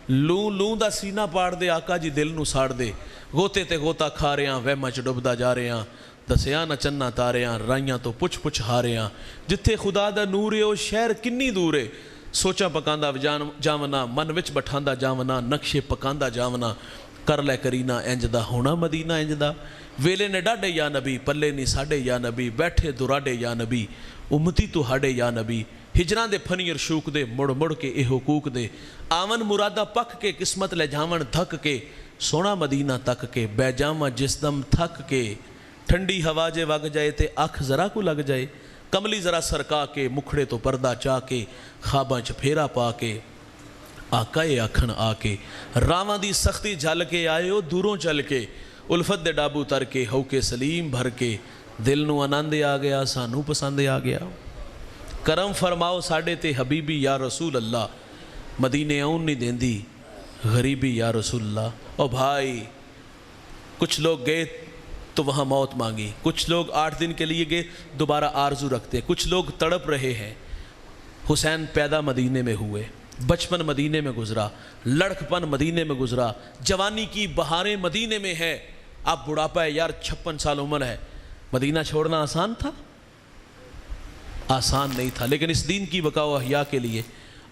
Speaker 1: لوں لوں دا سینہ پاڑ دے، آقا جی دل نو ساڑ دے، گوتے تے گوتا کھا رہے ہیں، وہمہ چ ڈبدا جا رہے ہیں، دسیاں نہ چننا تارے ہیں، رائیاں تو پچھ ہارے ہیں، جتھے خدا دا نور ہے او شہر کنی دور ہے، سوچاں پکاندہ جاونا، من وچ بٹھاندہ جاونا، نقشے پکاندہ جاونا، کر لے کرینہ انجدہ ہونا مدینہ انجدہ، ویلے نے ڈاڈے یا نبی، پلے نہیں ساڑے یا نبی، بیٹھے دراڈے یا نبی، امتی تو ہاڑے یا نبی، ہجران دے پھنیر شوک دے، مڑ مڑ کے اے حقوق دے، آون مرادہ پک کے قسمت لے جاون دھک کے، سونا مدینہ تک کے، بے جامہ جس دم تھک کے، ٹھنڈی ہوا جے وگ جائے تے آنکھ ذرا کو لگ جائے، کملی ذرا سرکا کے، مکھڑے تو پردہ چاہ کے، خواباں چ پھیرا پا کے، آقائے آکھن آ کے، راواں دی سختی جھل کے آئے ہو دوروں چل کے، الفت دے ڈابو تر کے، ہو کے سلیم بھر کے، دل نو آنندے آ گیا، سانو پسندے آ گیا، کرم فرماؤ ساڑے تے حبیبی یا رسول اللہ، مدینے آؤن نہیں دیندی غریبی یا رسول اللہ۔ اور بھائی کچھ لوگ گئے تو وہاں موت مانگی، کچھ لوگ 8 دن کے لیے گئے دوبارہ آرزو رکھتے، کچھ لوگ تڑپ رہے ہیں۔ حسین پیدا مدینے میں ہوئے، بچپن مدینے میں گزرا، لڑکپن مدینے میں گزرا، جوانی کی بہاریں مدینے میں ہیں، اب بڑھاپا ہے یار 56 سال عمر ہے، مدینہ چھوڑنا آسان تھا؟ آسان نہیں تھا، لیکن اس دین کی بقا و احیاء کے لیے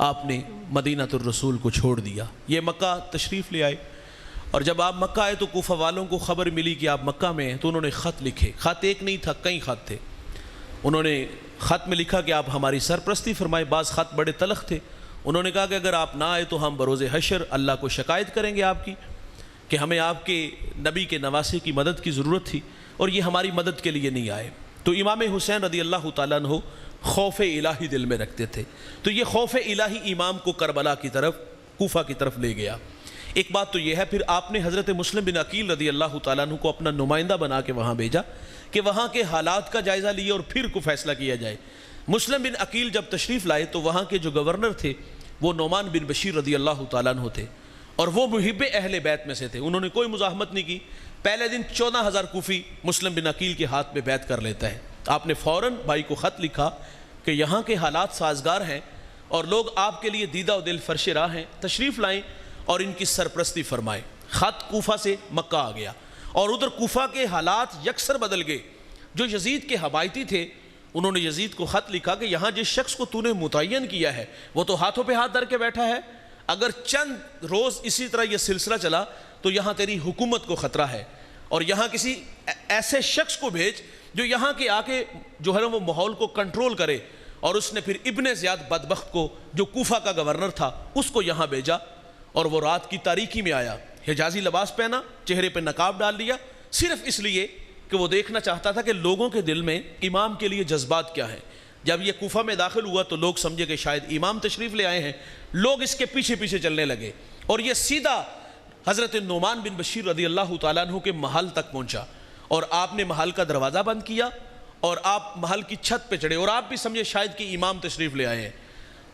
Speaker 1: آپ نے مدینہ الرسول کو چھوڑ دیا۔ یہ مکہ تشریف لے آئے، اور جب آپ مکہ آئے تو کوفہ والوں کو خبر ملی کہ آپ مکہ میں ہیں، تو انہوں نے خط لکھے، خط ایک نہیں تھا کئی خط تھے۔ انہوں نے خط میں لکھا کہ آپ ہماری سرپرستی فرمائے، بعض خط بڑے تلخ تھے، انہوں نے کہا کہ اگر آپ نہ آئے تو ہم بروز حشر اللہ کو شکایت کریں گے آپ کی کہ ہمیں آپ کے نبی کے نواسے کی مدد کی ضرورت تھی اور یہ ہماری مدد کے لیے نہیں آئے۔ تو امام حسین رضی اللہ تعالیٰ عنہ خوف الہی دل میں رکھتے تھے، تو یہ خوف الہی امام کو کربلا کی طرف، کوفہ کی طرف لے گیا۔ ایک بات تو یہ ہے، پھر آپ نے حضرت مسلم بن عقیل رضی اللہ تعالیٰ عنہ کو اپنا نمائندہ بنا کے وہاں بھیجا کہ وہاں کے حالات کا جائزہ لیے اور پھر کو فیصلہ کیا جائے۔ مسلم بن عقیل جب تشریف لائے تو وہاں کے جو گورنر تھے وہ نعمان بن بشیر رضی اللہ تعالیٰ عنہ تھے، اور وہ محب اہل بیت میں سے تھے، انہوں نے کوئی مزاحمت نہیں کی۔ پہلے دن 14,000 کوفی مسلم بن عقیل کے ہاتھ میں بیعت کر لیتا ہے۔ آپ نے فوراً بھائی کو خط لکھا کہ یہاں کے حالات سازگار ہیں اور لوگ آپ کے لیے دیدہ و دل فرش راہ ہیں، تشریف لائیں اور ان کی سرپرستی فرمائیں۔ خط کوفہ سے مکہ آ گیا، اور ادھر کوفہ کے حالات یکسر بدل گئے۔ جو یزید کے حمایتی تھے انہوں نے یزید کو خط لکھا کہ یہاں جس شخص کو تو نے متعین کیا ہے وہ تو ہاتھوں پہ ہاتھ دھر کے بیٹھا ہے، اگر چند روز اسی طرح یہ سلسلہ چلا تو یہاں تیری حکومت کو خطرہ ہے، اور یہاں کسی ایسے شخص کو بھیج جو یہاں کے آ کے جو ہے نا وہ ماحول کو کنٹرول کرے۔ اور اس نے پھر ابن زیاد بدبخت کو جو کوفہ کا گورنر تھا اس کو یہاں بھیجا، اور وہ رات کی تاریکی میں آیا، حجازی لباس پہنا، چہرے پہ نقاب ڈال لیا، صرف اس لیے کہ وہ دیکھنا چاہتا تھا کہ لوگوں کے دل میں امام کے لیے جذبات کیا ہیں۔ جب یہ کوفہ میں داخل ہوا تو لوگ سمجھے کہ شاید امام تشریف لے آئے ہیں، لوگ اس کے پیچھے پیچھے چلنے لگے، اور یہ سیدھا حضرت نعمان بن بشیر رضی اللہ تعالیٰ عنہ کے محل تک پہنچا، اور آپ نے محل کا دروازہ بند کیا اور آپ محل کی چھت پہ چڑھے، اور آپ بھی سمجھے شاید کہ امام تشریف لے آئے ہیں۔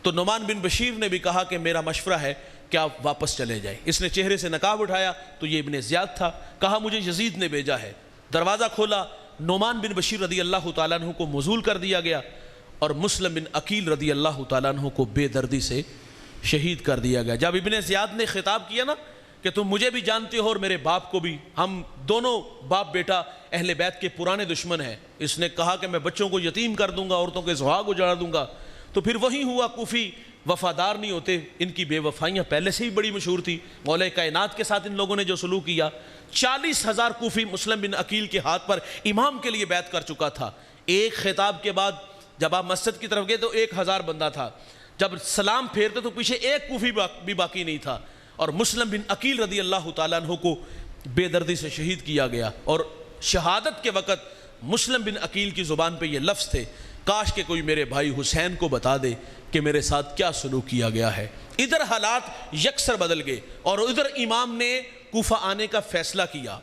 Speaker 1: تو نعمان بن بشیر نے بھی کہا کہ میرا مشورہ ہے کہ آپ واپس چلے جائیں۔ اس نے چہرے سے نقاب اٹھایا تو یہ ابن زیاد تھا، کہا مجھے یزید نے بھیجا ہے۔ دروازہ کھولا، نعمان بن بشیر رضی اللہ تعالیٰ عنہ کو موصول کر دیا گیا، اور مسلم بن عقیل رضی اللہ تعالیٰ عنہ کو بے دردی سے شہید کر دیا گیا۔ جب ابن زیاد نے خطاب کیا نا کہ تم مجھے بھی جانتے ہو اور میرے باپ کو بھی، ہم دونوں باپ بیٹا اہل بیت کے پرانے دشمن ہیں، اس نے کہا کہ میں بچوں کو یتیم کر دوں گا، عورتوں کے سہاگ اجاڑ دوں گا، تو پھر وہی ہوا، کوفی وفادار نہیں ہوتے، ان کی بے وفائیاں پہلے سے ہی بڑی مشہور تھی، مولا کائنات کے ساتھ ان لوگوں نے جو سلوک کیا۔ 40,000 کوفی مسلم بن عقیل کے ہاتھ پر امام کے لیے بیعت کر چکا تھا۔ ایک خطاب کے بعد جب آپ مسجد کی طرف گئے تو 1,000 بندہ تھا، جب سلام پھیرتے تو پیچھے ایک کوفی بھی باقی نہیں تھا، اور مسلم بن عقیل رضی اللہ تعالیٰ عنہ کو بے دردی سے شہید کیا گیا۔ اور شہادت کے وقت مسلم بن عقیل کی زبان پہ یہ لفظ تھے کاش کہ کوئی میرے بھائی حسین کو بتا دے کہ میرے ساتھ کیا سلوک کیا گیا ہے۔ ادھر حالات یکسر بدل گئے اور ادھر امام نے کوفہ آنے کا فیصلہ کیا۔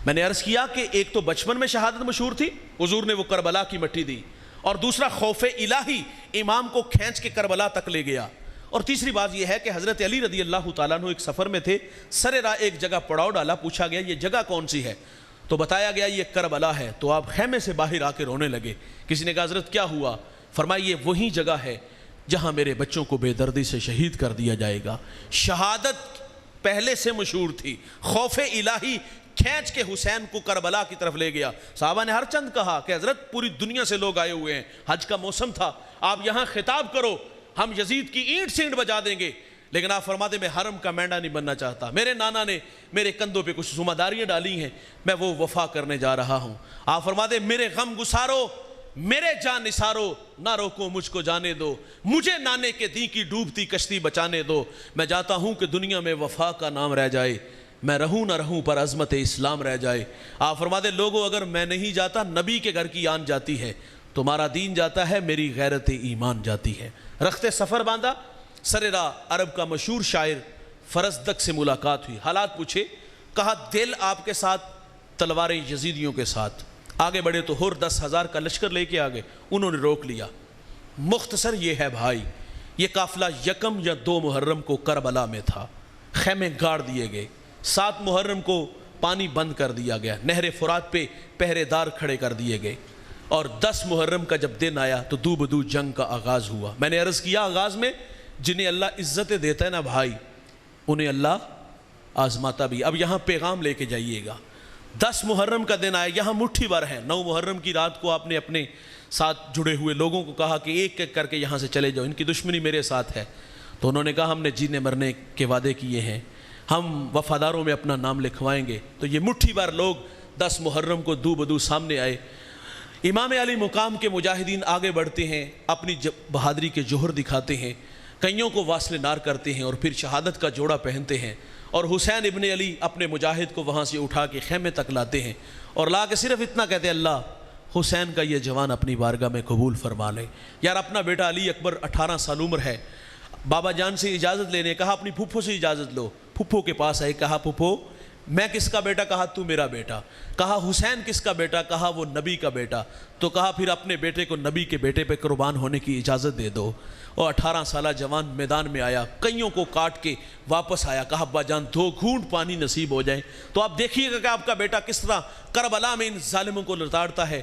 Speaker 1: میں نے عرض کیا کہ ایک تو بچپن میں شہادت مشہور تھی، حضور نے وہ کربلا کی مٹی دی، اور دوسرا خوف الہی امام کو کھینچ کے کربلا تک لے گیا، اور تیسری بات یہ ہے کہ حضرت علی رضی اللہ تعالیٰ عنہ ایک سفر میں تھے، سر راہ ایک جگہ پڑاؤ ڈالا، پوچھا گیا یہ جگہ کون سی ہے؟ تو بتایا گیا یہ کربلا ہے۔ تو آپ خیمے سے باہر آ کے رونے لگے۔ کسی نے کہا حضرت کیا ہوا؟ فرمایا یہ وہی جگہ ہے جہاں میرے بچوں کو بے دردی سے شہید کر دیا جائے گا۔ شہادت پہلے سے مشہور تھی، خوف الہی کھینچ کے حسین کو کربلا کی طرف لے گیا۔ صحابہ نے ہر چند کہا کہ حضرت پوری دنیا سے لوگ آئے ہوئے ہیں، حج کا موسم تھا، آپ یہاں خطاب کرو، ہم یزید کی اینٹ سینٹ بجا دیں گے، لیکن آپ فرماتے میں حرم کا مینڈا نہیں بننا چاہتا، میرے نانا نے میرے کندھوں پہ کچھ ذمہ داریاں ڈالی ہیں، میں وہ وفا کرنے جا رہا ہوں۔ آپ فرماتے میرے غم گسارو، میرے جان نثارو، نہ روکو مجھ کو جانے دو، مجھے نانے کے دی کی ڈوبتی کشتی بچانے دو، میں جاتا ہوں کہ دنیا میں وفا کا نام رہ جائے، میں رہوں نہ رہوں پر عظمت اسلام رہ جائے۔ آپ فرماتے لوگوں اگر میں نہیں جاتا نبی کے گھر کی آن جاتی ہے، تمہارا دین جاتا ہے، میری غیرت ایمان جاتی ہے۔ رخت سفر باندھا، سر راہ عرب کا مشہور شاعر فرزدق سے ملاقات ہوئی، حالات پوچھے، کہا دل آپ کے ساتھ، تلواریں یزیدیوں کے ساتھ۔ آگے بڑھے تو ہر 10,000 کا لشکر لے کے آگے، انہوں نے روک لیا۔ مختصر یہ ہے بھائی، یہ قافلہ 1 یا 2 محرم کو کربلا میں تھا، خیمے گاڑ دیے گئے، 7 محرم کو پانی بند کر دیا گیا، نہر فرات پہ پہرے دار کھڑے کر دیے گئے، اور 10 محرم کا جب دن آیا تو دو بدو جنگ کا آغاز ہوا۔ میں نے عرض کیا آغاز میں جنہیں اللہ عزتیں دیتا ہے نا بھائی، انہیں اللہ آزماتا بھی۔ اب یہاں پیغام لے کے جائیے گا، 10 محرم کا دن آیا، یہاں مٹھی بھر ہے، 9 محرم کی رات کو آپ نے اپنے ساتھ جڑے ہوئے لوگوں کو کہا کہ ایک ایک کر کے یہاں سے چلے جاؤ، ان کی دشمنی میرے ساتھ ہے۔ تو انہوں نے کہا ہم نے جینے مرنے کے وعدے کیے ہیں، ہم وفاداروں میں اپنا نام لکھوائیں گے۔ تو یہ مٹھی بھر لوگ 10 محرم کو دو بدو سامنے آئے۔ امام علی مقام کے مجاہدین آگے بڑھتے ہیں، اپنی بہادری کے جوہر دکھاتے ہیں، کئیوں کو واصل نار کرتے ہیں اور پھر شہادت کا جوڑا پہنتے ہیں، اور حسین ابن علی اپنے مجاہد کو وہاں سے اٹھا کے خیمے تک لاتے ہیں، اور لا کے صرف اتنا کہتے ہیں اللہ حسین کا یہ جوان اپنی بارگاہ میں قبول فرما لے۔ یار اپنا بیٹا علی اکبر 18 سال عمر ہے، بابا جان سے اجازت لینے، کہا اپنی پھپھو سے اجازت لو، پھپھو کے پاس آئے، کہا پھپھو میں کس کا بیٹا؟ کہا تو میرا بیٹا۔ کہا حسین کس کا بیٹا؟ کہا وہ نبی کا بیٹا۔ تو کہا پھر اپنے بیٹے کو نبی کے بیٹے پہ قربان ہونے کی اجازت دے دو۔ اور 18 سالہ جوان میدان میں آیا، کئیوں کو کاٹ کے واپس آیا، کہا ابا جان 2 گھونٹ پانی نصیب ہو جائیں۔ تو آپ دیکھیے گا کہ آپ کا بیٹا کس طرح کربلا میں ان ظالموں کو لتاڑتا ہے۔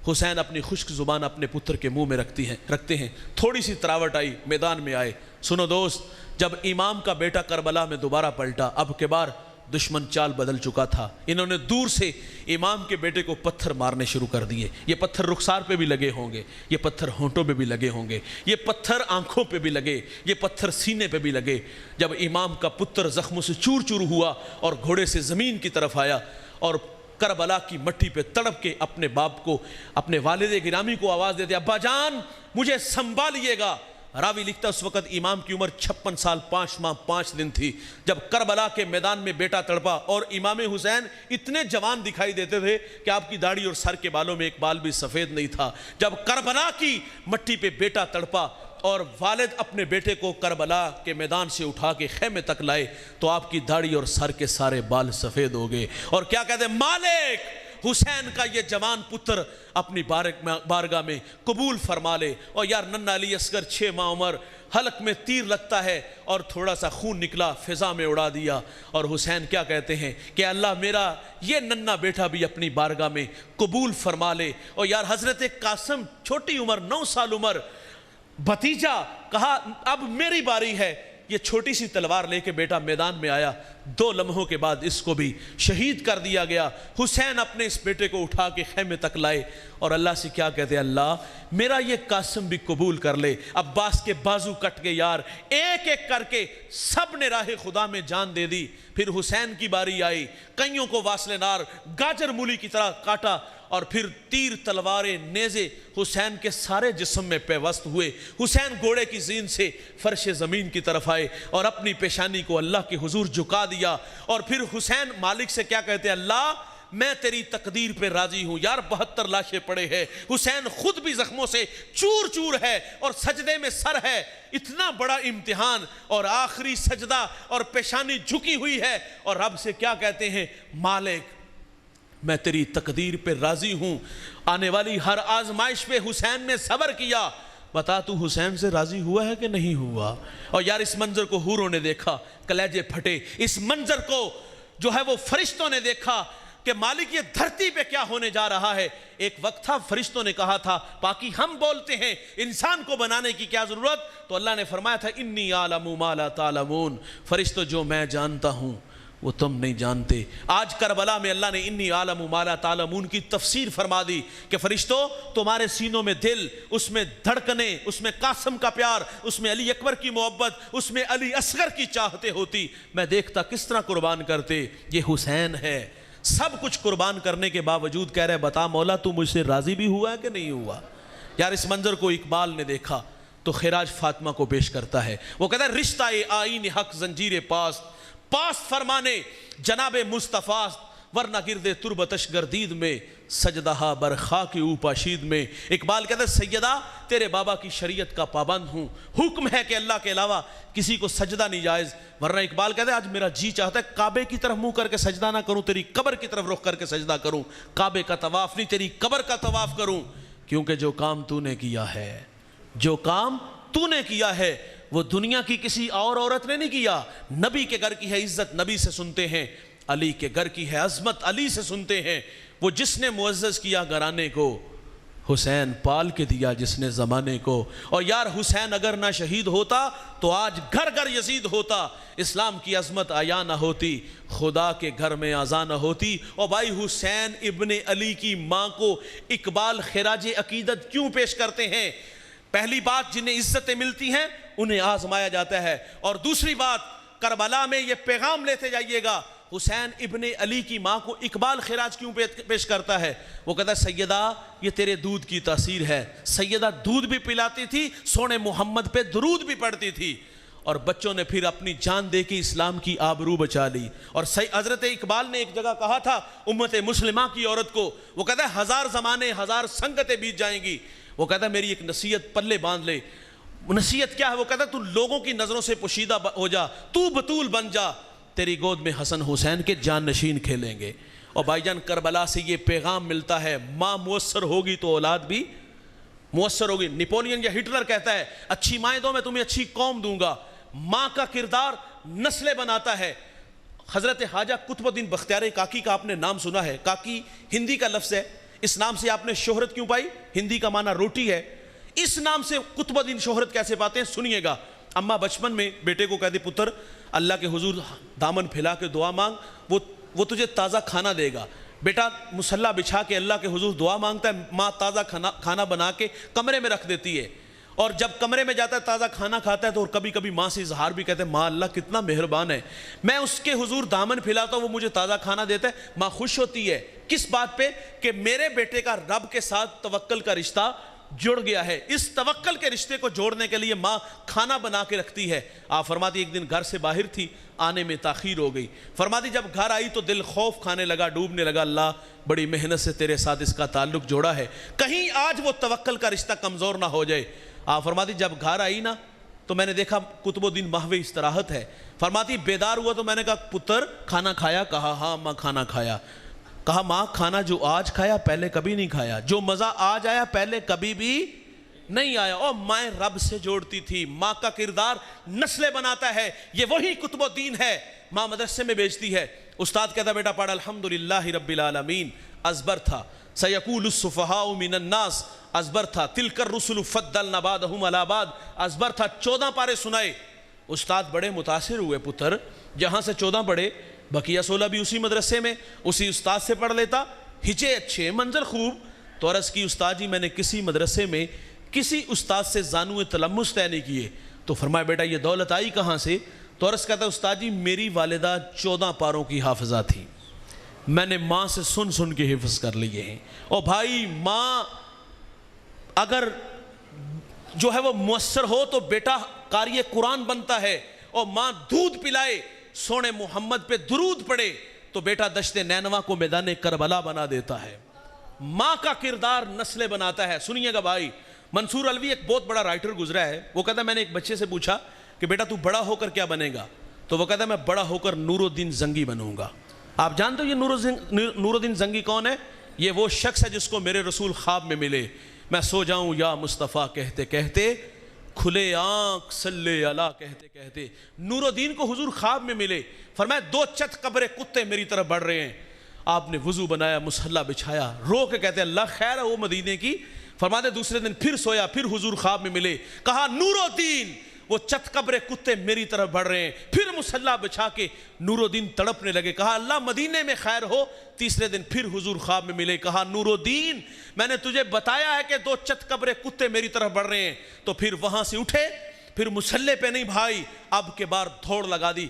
Speaker 1: حسین اپنی خشک زبان اپنے پتر کے منہ میں رکھتے ہیں، تھوڑی سی تراوٹ آئی، میدان میں آئے۔ سنو دوست، جب امام کا بیٹا کربلا میں دوبارہ پلٹا، اب کے بار دشمن چال بدل چکا تھا، انہوں نے دور سے امام کے بیٹے کو پتھر مارنے شروع کر دیے۔ یہ پتھر رخسار پہ بھی لگے ہوں گے، یہ پتھر ہونٹوں پہ بھی لگے ہوں گے، یہ پتھر آنکھوں پہ بھی لگے، یہ پتھر سینے پہ بھی لگے۔ جب امام کا پتر زخموں سے چور چور ہوا اور گھوڑے سے زمین کی طرف آیا اور کربلا کی مٹی پہ تڑپ کے اپنے باپ کو، اپنے والد گرامی کو آواز دیتے ابا جان مجھے سنبھالیے گا۔ راوی لکھتا اس وقت امام کی عمر 56 سال 5 ماہ 5 دن تھی جب کربلا کے میدان میں بیٹا تڑپا، اور امام حسین اتنے جوان دکھائی دیتے تھے کہ آپ کی داڑھی اور سر کے بالوں میں ایک بال بھی سفید نہیں تھا۔ جب کربلا کی مٹی پہ بیٹا تڑپا اور والد اپنے بیٹے کو کربلا کے میدان سے اٹھا کے خیمے تک لائے تو آپ کی داڑھی اور سر کے سارے بال سفید ہو گئے، اور کیا کہتے ہیں مالک حسین کا یہ جوان پتر اپنی بارگاہ میں قبول فرما لے۔ اور یار ننھا علی اصغر 6 ماہ عمر، حلق میں تیر لگتا ہے اور تھوڑا سا خون نکلا فضا میں اڑا دیا، اور حسین کیا کہتے ہیں کہ اللہ میرا یہ ننھا بیٹا بھی اپنی بارگاہ میں قبول فرما لے۔ اور یار حضرت قاسم چھوٹی عمر 9 سال عمر، بھتیجا، کہا اب میری باری ہے۔ یہ چھوٹی سی تلوار لے کے بیٹا میدان میں آیا، 2 لمحوں کے بعد اس کو بھی شہید کر دیا گیا۔ حسین اپنے اس بیٹے کو اٹھا کے خیمے تک لائے اور اللہ سے کیا کہتے ہیں اللہ میرا یہ قاسم بھی قبول کر لے۔ عباس کے بازو کٹ کے یار ایک ایک کر کے سب نے راہ خدا میں جان دے دی۔ پھر حسین کی باری آئی، کئیوں کو واصل نار گاجر مولی کی طرح کاٹا، اور پھر تیر تلواریں نیزے حسین کے سارے جسم میں پیوست ہوئے۔ حسین گھوڑے کی زین سے فرش زمین کی طرف آئے اور اپنی پیشانی کو اللہ کے حضور جھکا دیا، اور پھر حسین مالک سے کیا کہتے ہیں اللہ میں تیری تقدیر پہ راضی ہوں. یار 72 لاشیں پڑے ہیں, حسین خود بھی زخموں سے چور چور ہے اور سجدے میں سر ہے. اتنا بڑا امتحان اور آخری سجدہ اور پیشانی جھکی ہوئی ہے, اور رب سے کیا کہتے ہیں, مالک میں تیری تقدیر پہ راضی ہوں. آنے والی ہر آزمائش پہ حسین نے صبر کیا. بتا تو حسین سے راضی ہوا ہے کہ نہیں ہوا؟ اور یار اس منظر کو حوروں نے دیکھا, کلیجے پھٹے. اس منظر کو جو ہے وہ فرشتوں نے دیکھا کہ مالک یہ دھرتی پہ کیا ہونے جا رہا ہے. ایک وقت تھا فرشتوں نے کہا تھا باقی ہم بولتے ہیں انسان کو بنانے کی کیا ضرورت, تو اللہ نے فرمایا تھا انی اعلم ما لا تعلمون, فرشتوں جو میں جانتا ہوں وہ تم نہیں جانتے. آج کربلا میں اللہ نے انی اعلم ما لا تعلمون کی تفسیر فرما دی کہ فرشتوں تمہارے سینوں میں دل, اس میں دھڑکنے, اس میں قاسم کا پیار, اس میں علی اکبر کی محبت, اس میں علی اصغر کی چاہتے ہوتی, میں دیکھتا کس طرح قربان کرتے. یہ حسین ہے, سب کچھ قربان کرنے کے باوجود کہہ رہے بتا مولا تو مجھ سے راضی بھی ہوا ہے کہ نہیں ہوا. یار اس منظر کو اقبال نے دیکھا تو خراج فاطمہ کو پیش کرتا ہے. وہ کہتا ہے رشتہ آئین حق زنجیر پاست فرمانے جناب مصطفیٰ, ورنہ گردے تربتش گردید میں سجدہ بر خاک اوپاشید میں. اقبال کہتا ہے سیدہ تیرے بابا کی شریعت کا پابند ہوں, حکم ہے کہ اللہ کے علاوہ کسی کو سجدہ نہیں جائز. ورنہ اقبال کہتا ہے آج میرا جی چاہتا ہے کعبے کی طرف منہ کر کے سجدہ نہ کروں, تیری قبر کی طرف رخ کر کے سجدہ کروں. کعبے کا طواف نہیں, تیری قبر کا طواف کروں. کیونکہ جو کام تو نے کیا ہے, جو کام تو نے کیا ہے وہ دنیا کی کسی اور عورت نے نہیں کیا. نبی کے گھر کی ہے عزت نبی سے سنتے ہیں, علی کے گھر کی ہے عظمت علی سے سنتے ہیں. وہ جس نے معزز کیا گھرانے کو, حسین پال کے دیا جس نے زمانے کو. اور یار حسین اگر نہ شہید ہوتا تو آج گھر گھر یزید ہوتا. اسلام کی عظمت آیا نہ ہوتی, خدا کے گھر میں اذان نہ ہوتی. اور بھائی حسین ابن علی کی ماں کو اقبال خراج عقیدت کیوں پیش کرتے ہیں؟ پہلی بات جنہیں عزتیں ملتی ہیں انہیں آزمایا جاتا ہے, اور دوسری بات کربلا میں یہ پیغام لیتے جائیے گا. حسین ابن علی کی ماں کو اقبال خراج کیوں پیش کرتا ہے؟ وہ کہتا ہے سیدہ یہ تیرے دودھ کی تاثیر ہے. سیدہ دودھ بھی پلاتی تھی, سونے محمد پہ درود بھی پڑھتی تھی, اور بچوں نے پھر اپنی جان دے کے اسلام کی آبرو بچا لی. اور حضرت اقبال نے ایک جگہ کہا تھا امت مسلمہ کی عورت کو, وہ کہتا ہے 1000 زمانے 1000 سنگتیں بیت جائیں گی, وہ کہتا ہے میری ایک نصیحت پلے باندھ لے. نصیحت کیا ہے؟ وہ کہتا ہے تو لوگوں کی نظروں سے پوشیدہ ہو جا, تو بطول بن جا, تیری گود میں حسن حسین کے جان نشین کھیلیں گے. اور بھائی جان کربلا سے یہ پیغام ملتا ہے ماں مؤثر ہوگی تو اولاد بھی مؤثر ہوگی. نیپولین یا ہٹلر کہتا ہے اچھی مائیں دو میں تمہیں اچھی قوم دوں گا. ماں کا کردار نسلیں بناتا ہے. حضرت خواجہ قطب الدین بختیار کاکی کا آپ نے نام سنا ہے. کاکی ہندی کا لفظ ہے, اس نام سے آپ نے شہرت کیوں پائی؟ ہندی کا معنی روٹی ہے. اس نام سے قطب الدین شہرت کیسے پاتے ہیں سنیے گا. اماں بچپن میں بیٹے کو کہہ دی پتر اللہ کے حضور دامن پھیلا کے دعا مانگ, وہ تجھے تازہ کھانا دے گا. بیٹا مصلی بچھا کے اللہ کے حضور دعا مانگتا ہے, ماں تازہ کھانا بنا کے کمرے میں رکھ دیتی ہے, اور جب کمرے میں جاتا ہے تازہ کھانا کھاتا ہے تو کبھی کبھی ماں سے اظہار بھی کہتے ہیں ماں اللہ کتنا مہربان ہے, میں اس کے حضور دامن پھیلاتا ہوں وہ مجھے تازہ کھانا دیتا ہے. ماں خوش ہوتی ہے کس بات پہ؟ کہ میرے بیٹے کا رب کے ساتھ توکل کا رشتہ جڑ گیا ہے. اس توکل کے رشتے کو جوڑنے کے لیے ماں کھانا بنا کے رکھتی ہے. آپ فرماتی ایک دن گھر سے باہر تھی, آنے میں تاخیر ہو گئی. فرماتی جب گھر آئی تو دل خوف کھانے لگا, ڈوبنے لگا, اللہ بڑی محنت سے تیرے ساتھ اس کا تعلق جوڑا ہے, کہیں آج وہ توکل کا رشتہ کمزور نہ ہو جائے. آپ فرماتی جب گھر آئی نا تو میں نے دیکھا قطب الدین محو استراحت ہے. فرماتی بیدار ہوا تو میں نے کہا پتر کھانا کھایا؟ کہا ہاں ماں کھانا کھایا. کہا ماں کھانا جو آج کھایا پہلے کبھی نہیں کھایا, جو مزہ آج آیا پہلے کبھی بھی نہیں آیا. اور مائیں رب سے جوڑتی تھی, ماں کا کردار نسلیں بناتا ہے. یہ وہی قطب الدین ہے. ماں مدرسے میں بیچتی ہے, استاد کہتا بیٹا پڑھ الحمدللہ رب العالمین. ازبر تھا سیقول السفہاء من الناس, ازبر تھا تلک الرسل فضلنا بعضهم علی بعض, ازبر تھا. 14 پارے سنائے. استاد بڑے متاثر ہوئے, پتر جہاں سے 14 پڑھے بقیہ 16 بھی اسی مدرسے میں اسی استاد سے پڑھ لیتا, ہجے اچھے منظر خوب. تو عرض کی استاد جی میں نے کسی مدرسے میں کسی استاد سے زانو تلمس طے نہیں کیے. تو فرمایا بیٹا یہ دولت آئی کہاں سے؟ تو عرض کہتا استاد جی میری والدہ 14 پاروں کی حافظہ تھی, میں نے ماں سے سن سن کے حفظ کر لیے ہیں. اور بھائی ماں اگر جو ہے وہ مؤثر ہو تو بیٹا قاری قرآن بنتا ہے. اور ماں دودھ پلائے, سونے محمد پہ درود پڑے, تو بیٹا دشت نینوا کو میدان کربلا بنا دیتا ہے. ماں کا کردار نسلیں بناتا ہے. سنیے گا بھائی, منصور الوی ایک بہت بڑا رائٹر گزرا ہے, وہ کہتا ہے میں نے ایک بچے سے پوچھا کہ بیٹا تو بڑا ہو کر کیا بنے گا, تو وہ کہتا ہے میں بڑا ہو کر نور الدین زنگی بنوں گا. آپ جانتے ہو یہ نور الدین زنگی کون ہے؟ یہ وہ شخص ہے جس کو میرے رسول خواب میں ملے, میں سو جاؤں یا مصطفیٰ کہتے کہتے, کھلے آنکھ صلی اللہ کہتے کہتے. نور الدین کو حضور خواب میں ملے, فرمایا 2 چت قبر کتے میری طرف بڑھ رہے ہیں. آپ نے وضو بنایا, مصلی بچھایا, رو کے کہتے اللہ خیر ہے وہ مدینے کی. فرماتے دوسرے دن پھر سویا, پھر حضور خواب میں ملے, کہا نور الدین وہ چت قبر کتے میری طرف بڑھ رہے ہیں. پھر مصلی بچھا کے نور الدین تڑپنے لگے, کہا اللہ مدینے میں خیر ہو. تیسرے دن پھر حضور خواب میں ملے, کہا نور الدین میں نے تجھے بتایا ہے کہ 2 چت قبر کتے میری طرف بڑھ رہے ہیں. تو پھر وہاں سے اٹھے, پھر مصلی پہ نہیں بھائی, اب کے بار دوڑ لگا دی.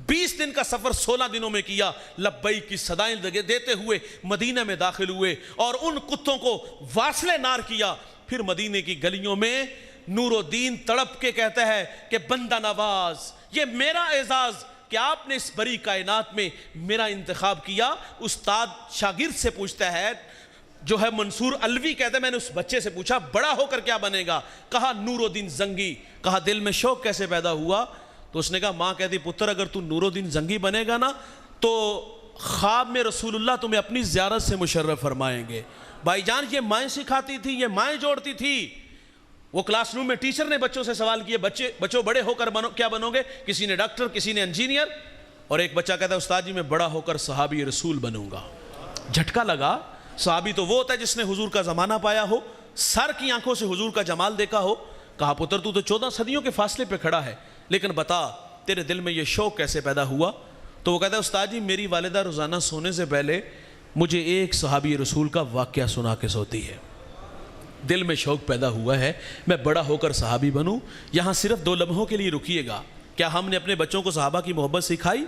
Speaker 1: 20 دن کا سفر 16 دنوں میں کیا. لبیک کی صدائیں دیتے ہوئے مدینہ میں داخل ہوئے اور ان کتوں کو واصل نار کیا. پھر مدینہ کی گلیوں میں نور الدین تڑپ کے کہتا ہے کہ بندہ نواز, یہ میرا اعزاز کہ آپ نے اس بڑی کائنات میں میرا انتخاب کیا. استاد شاگرد سے پوچھتا ہے, جو ہے منصور الوی کہتا ہے میں نے اس بچے سے پوچھا بڑا ہو کر کیا بنے گا, کہا نور الدین زنگی. کہا دل میں شوق کیسے پیدا ہوا؟ تو اس نے کہا ماں کہتی پتر اگر تو نور الدین زنگی بنے گا نا تو خواب میں رسول اللہ تمہیں اپنی زیارت سے مشرف فرمائیں گے. بھائی جان یہ مائیں سکھاتی تھی, یہ مائیں جوڑتی تھی. وہ کلاس روم میں ٹیچر نے بچوں سے سوال کیے, بچوں بڑے ہو کر کیا بنو گے؟ کسی نے ڈاکٹر, کسی نے انجینئر, اور ایک بچہ کہتا ہے استاد جی میں بڑا ہو کر صحابی رسول بنوں گا. جھٹکا لگا. صحابی تو وہ ہوتا ہے جس نے حضور کا زمانہ پایا ہو, سر کی آنکھوں سے حضور کا جمال دیکھا ہو. کہا پتر تو 14 صدیوں کے فاصلے پہ کھڑا ہے, لیکن بتا تیرے دل میں یہ شوق کیسے پیدا ہوا؟ تو وہ کہتا ہے استاد جی میری والدہ روزانہ سونے سے پہلے مجھے ایک صحابی رسول کا واقعہ سنا کے سوتی ہے. دل میں شوق پیدا ہوا ہے میں بڑا ہو کر صحابی بنوں. یہاں صرف 2 لمحوں کے لیے رکیے گا, کیا ہم نے اپنے بچوں کو صحابہ کی محبت سکھائی؟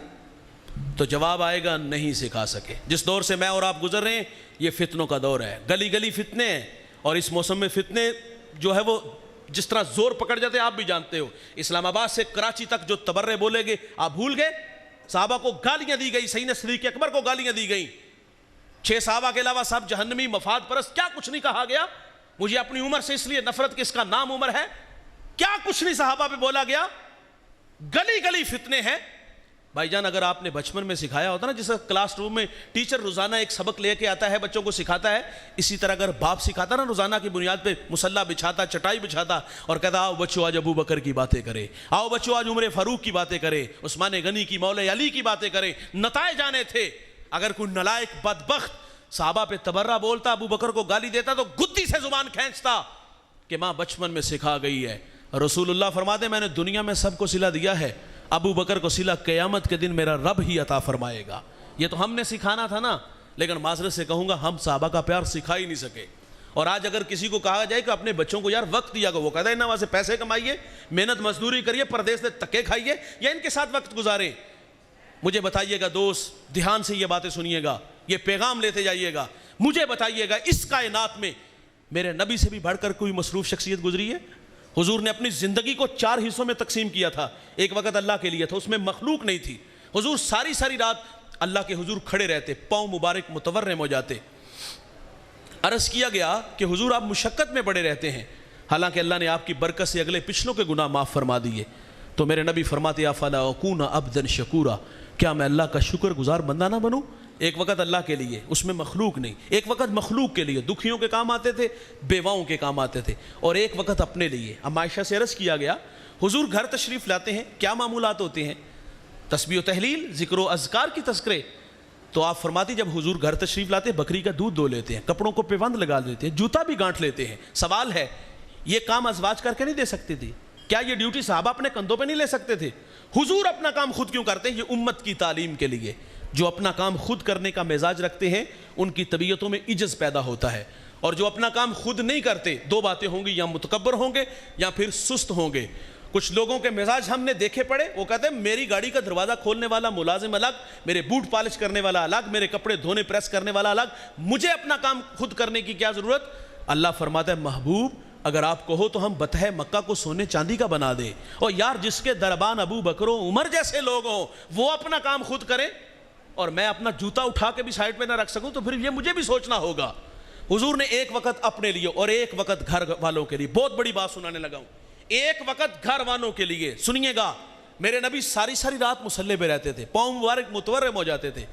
Speaker 1: تو جواب آئے گا نہیں سکھا سکے. جس دور سے میں اور آپ گزر رہے ہیں یہ فتنوں کا دور ہے, گلی گلی فتنے ہیں, اور اس موسم میں فتنے جو ہے وہ جس طرح زور پکڑ جاتے ہیں آپ بھی جانتے ہو. اسلام آباد سے کراچی تک جو تبرے بولے گے آپ بھول گئے. صحابہ کو گالیاں دی گئی, سیدنا صدیق اکبر کو گالیاں دی گئیں. 6 صحابہ کے علاوہ سب جہنمی, مفاد پرست, کیا کچھ نہیں کہا گیا. مجھے اپنی عمر سے اس لیے نفرت کہ اس کا نام عمر ہے, کیا کچھ نہیں صحابہ پہ بولا گیا. گلی گلی فتنے ہیں. بھائی جان اگر آپ نے بچپن میں سکھایا ہوتا نا, جس کلاس روم میں ٹیچر روزانہ ایک سبق لے کے آتا ہے بچوں کو سکھاتا ہے, اسی طرح اگر باپ سکھاتا نا روزانہ کی بنیاد پہ مصلی بچھاتا, چٹائی بچھاتا اور کہتا آؤ بچوں آج ابو بکر کی باتیں کرے, آؤ بچوں آج عمر فاروق کی باتیں کرے, عثمان غنی کی, مولا علی کی باتیں کرے, نتائج آنے تھے. اگر کوئی نلائق بدبخت صحابہ پہ تبرہ بولتا, ابو بکر کو گالی دیتا, تو گدی سے زبان کھینچتا کہ ماں بچپن میں سکھا گئی ہے. رسول اللہ فرماتے میں نے دنیا میں سب کو صلہ دیا ہے, ابو بکر کو صلہ قیامت کے دن میرا رب ہی عطا فرمائے گا. یہ تو ہم نے سکھانا تھا نا, لیکن معذرت سے کہوں گا ہم صحابہ کا پیار سکھا ہی نہیں سکے. اور آج اگر کسی کو کہا جائے کہ اپنے بچوں کو یار وقت دیا گا, وہ کہتا ہے نا وہاں سے پیسے کمائیے, محنت مزدوری کریے, پردیس سے تکے کھائیے, یا ان کے ساتھ وقت گزاریں. مجھے بتائیے گا دوست, دھیان سے یہ باتیں سنیے گا, یہ پیغام لیتے جائیے گا. مجھے بتائیے گا اس کائنات میں میرے نبی سے بھی بڑھ کر کوئی مصروف شخصیت گزری ہے؟ حضور نے اپنی زندگی کو 4 حصوں میں تقسیم کیا تھا. ایک وقت اللہ کے لیے تھا, اس میں مخلوق نہیں تھی. حضور ساری رات اللہ کے حضور کھڑے رہتے, پاؤں مبارک متورم ہو جاتے. عرض کیا گیا کہ حضور آپ مشقت میں پڑے رہتے ہیں, حالانکہ اللہ نے آپ کی برکت سے اگلے پچھلوں کے گناہ معاف فرما دیے. تو میرے نبی فرماتے افلا اکون عبدا شکورا, کیا میں اللہ کا شکر گزار بندہ نہ بنوں؟ ایک وقت اللہ کے لیے, اس میں مخلوق نہیں. ایک وقت مخلوق کے لیے, دکھیوں کے کام آتے تھے, بیواؤں کے کام آتے تھے, اور ایک وقت اپنے لیے. اب عائشہ سے عرض کیا گیا حضور گھر تشریف لاتے ہیں, کیا معمولات ہوتے ہیں؟ تسبیح و تحلیل, ذکر و اذکار کی تذکرے. تو آپ فرماتی جب حضور گھر تشریف لاتے بکری کا دودھ دو لیتے ہیں, کپڑوں کو پیوند لگا لیتے ہیں, جوتا بھی گانٹھ لیتے ہیں. سوال ہے یہ کام ازواج کر کے نہیں دے سکتی تھی؟ کیا یہ ڈیوٹی صحابہ اپنے کندھوں پہ نہیں لے سکتے تھے؟ حضور اپنا کام خود کیوں کرتے ہیں؟ یہ امت کی تعلیم کے لیے. جو اپنا کام خود کرنے کا مزاج رکھتے ہیں ان کی طبیعتوں میں عجز پیدا ہوتا ہے, اور جو اپنا کام خود نہیں کرتے 2 باتیں ہوں گی, یا متکبر ہوں گے یا پھر سست ہوں گے. کچھ لوگوں کے مزاج ہم نے دیکھے پڑے, وہ کہتے ہیں میری گاڑی کا دروازہ کھولنے والا ملازم الگ, میرے بوٹ پالش کرنے والا الگ, میرے کپڑے دھونے پریس کرنے والا الگ, مجھے اپنا کام خود کرنے کی کیا ضرورت؟ اللہ فرماتا ہے محبوب اگر آپ کہو تو ہم بتہ مکہ کو سونے چاندی کا بنا دیں, اور یار جس کے دربان ابو بکر و عمر جیسے لوگ ہوں وہ اپنا کام خود کریں, اور میں اپنا جوتا اٹھا کے بھی سائڈ پہ نہ رکھ سکوں تو پھر یہ مجھے بھی سوچنا ہوگا۔ حضور نے ایک وقت اپنے لیے اور ایک وقت گھر والوں کے لیے، بہت بڑی بات سنانے لگا ہوں، ایک وقت گھر والوں کے لیے سنیے گا، میرے نبی ساری رات مصلی پہ رہتے تھے، پاؤں مبارک متورم ہو جاتے تھے۔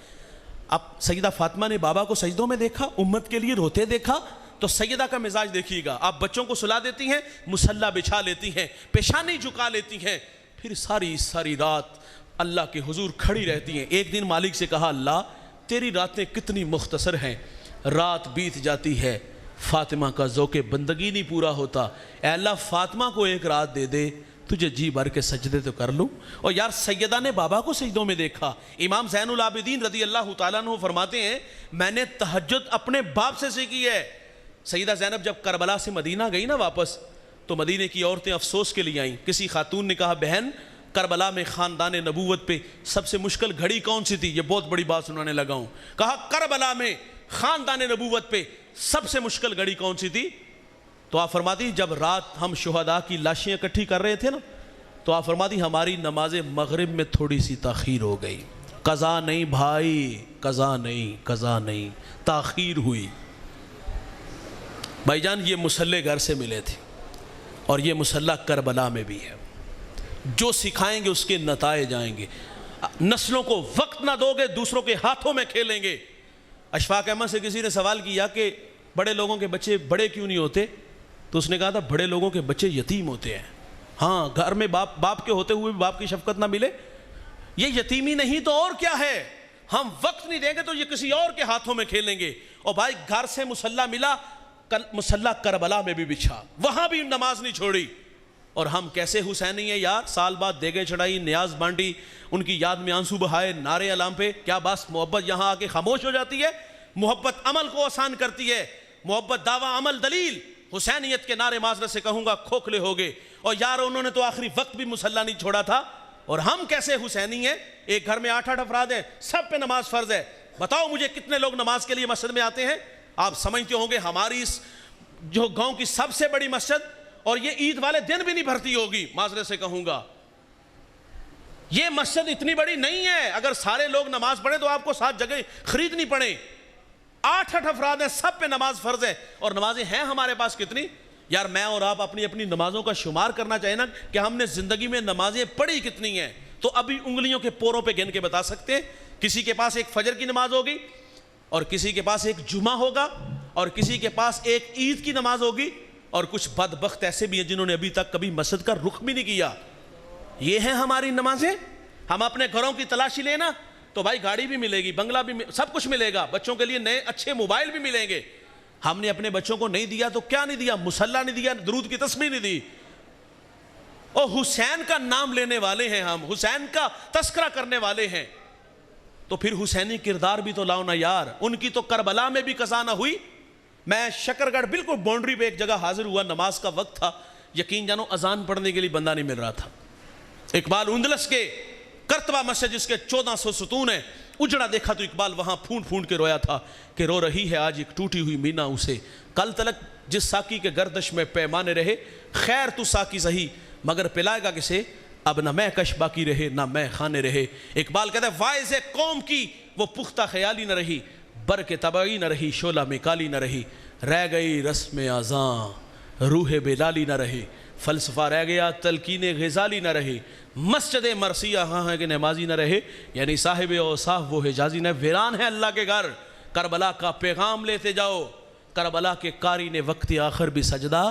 Speaker 1: اب سیدہ فاطمہ نے بابا کو سجدوں میں دیکھا، امت کے لیے روتے دیکھا، تو سیدہ کا مزاج دیکھیے گا، آپ بچوں کو سلا دیتی ہیں، مصلی بچھا لیتی ہیں، پیشانی جھکا لیتی ہیں، پھر ساری رات اللہ کے حضور کھڑی رہتی ہیں۔ ایک دن مالک سے کہا، اللہ تیری راتیں کتنی مختصر ہیں، رات بیت جاتی ہے، فاطمہ کا ذوق بندگی نہیں پورا ہوتا، اے اللہ فاطمہ کو ایک رات دے دے، تجھے جی بھر کے سجدے تو کر لوں۔ اور یار سیدہ نے بابا کو سجدوں میں دیکھا۔ امام زین العابدین رضی اللہ تعالیٰ عنہ فرماتے ہیں، میں نے تہجد اپنے باپ سے سیکھی ہے۔ سیدہ زینب جب کربلا سے مدینہ گئی نا واپس، تو مدینہ کی عورتیں افسوس کے لیے آئیں۔ کسی خاتون نے کہا، بہن کربلا میں خاندان نبوت پہ سب سے مشکل گھڑی کون سی تھی؟ یہ بہت بڑی بات سنانے لگا ہوں۔ کہا کربلا میں خاندان نبوت پہ سب سے مشکل گھڑی کون سی تھی؟ تو آپ فرماتی جب رات ہم شہداء کی لاشیں اکٹھی کر رہے تھے نا، تو آپ فرماتی ہماری نماز مغرب میں تھوڑی سی تاخیر ہو گئی۔ قضا نہیں بھائی، قضا نہیں، تاخیر ہوئی۔ بھائی جان یہ مصلی گھر سے ملے تھے، اور یہ مصلی کربلا میں بھی ہے۔ جو سکھائیں گے اس کے نتائج آئیں گے۔ نسلوں کو وقت نہ دو گے، دوسروں کے ہاتھوں میں کھیلیں گے۔ اشفاق احمد سے کسی نے سوال کیا کہ بڑے لوگوں کے بچے بڑے کیوں نہیں ہوتے؟ تو اس نے کہا تھا بڑے لوگوں کے بچے یتیم ہوتے ہیں۔ ہاں، گھر میں باپ کے ہوتے ہوئے بھی باپ کی شفقت نہ ملے، یہ یتیمی نہیں تو اور کیا ہے؟ ہم وقت نہیں دیں گے تو یہ کسی اور کے ہاتھوں میں کھیلیں گے۔ اور بھائی گھر سے مصلی ملا، مصلی کربلا میں بھی بچھا، وہاں بھی نماز نہیں چھوڑی۔ اور ہم کیسے حسینی ہیں یار، سال بعد دیگیں چڑھائی، نیاز بانٹی، ان کی یاد میں آنسو بہائے، نعرے علام پہ، کیا بس محبت یہاں آ کے خاموش ہو جاتی ہے؟ محبت عمل کو آسان کرتی ہے، محبت دعویٰ عمل دلیل۔ حسینیت کے نعرے معذرت سے کہوں گا کھوکھلے ہو گئے۔ اور یار انہوں نے تو آخری وقت بھی مصلی نہیں چھوڑا تھا، اور ہم کیسے حسینی ہیں؟ ایک گھر میں 8 افراد ہیں، سب پہ نماز فرض ہے۔ بتاؤ مجھے کتنے لوگ نماز کے لیے مسجد میں آتے ہیں؟ آپ سمجھتے ہوں گے ہماری اس جو گاؤں کی سب سے بڑی مسجد، اور یہ عید والے دن بھی نہیں بھرتی ہوگی، معذرت سے کہوں گا۔ یہ مسجد اتنی بڑی نہیں ہے، اگر سارے لوگ نماز پڑھیں تو آپ کو 7 جگہ خریدنی پڑیں۔ 8 افراد ہیں، سب پہ نماز فرض ہے، اور نمازیں ہیں ہمارے پاس کتنی؟ یار میں اور آپ اپنی نمازوں کا شمار کرنا چاہیں نا کہ ہم نے زندگی میں نمازیں پڑھی کتنی ہیں، تو ابھی انگلیوں کے پوروں پہ گن کے بتا سکتے ہیں۔ کسی کے پاس ایک فجر کی نماز ہوگی، اور کسی کے پاس ایک جمعہ ہوگا، اور کسی کے پاس ایک عید کی نماز ہوگی، اور کچھ بدبخت ایسے بھی ہیں جنہوں نے ابھی تک کبھی مسجد کا رخ بھی نہیں کیا۔ یہ ہیں ہماری نمازیں۔ ہم اپنے گھروں کی تلاشی لینا تو بھائی گاڑی بھی ملے گی، بنگلہ بھی سب کچھ ملے گا، بچوں کے لیے نئے اچھے موبائل بھی ملیں گے۔ ہم نے اپنے بچوں کو نہیں دیا تو کیا نہیں دیا؟ مصلی نہیں دیا، درود کی تسبیح نہیں دی۔ اور حسین کا نام لینے والے ہیں، ہم حسین کا تذکرہ کرنے والے ہیں، تو پھر حسینی کردار بھی تو لاؤ نا یار۔ ان کی تو کربلا میں بھی قضا نہ ہوئی۔ میں شکرگڑھ بالکل باؤنڈری پہ ایک جگہ حاضر ہوا، نماز کا وقت تھا، یقین جانو اذان پڑھنے کے لیے بندہ نہیں مل رہا تھا۔ اقبال اندلس کے کرتبہ مسجد جس کے 1400 ستون ہیں، اجڑا دیکھا تو اقبال وہاں پھونڈ کے رویا تھا کہ رو رہی ہے آج ایک ٹوٹی ہوئی مینا اسے، کل تلک جس ساکی کے گردش میں پیمانے رہے، خیر تو ساکی سہی مگر پلائے گا کسے، اب نہ میں کش باقی رہے نہ میں خانے رہے۔ اقبال کہتا ہے وائز قوم کی وہ پختہ خیالی نہ رہی، بر کے تبعی نہ رہی، شعلہ میں کالی نہ رہی، رہ گئی رسم اذاں روح بلالی نہ رہی، فلسفہ رہ گیا تلقین غزالی نہ رہی، مسجد مرثیہ ہاں ہے کہ نمازی نہ رہے، یعنی صاحب اوصاف وہ حجازی نہ، ویران ہے اللہ کے گھر۔ کربلا کا پیغام لیتے جاؤ، کربلا کے قاری نے وقت آخر بھی سجدہ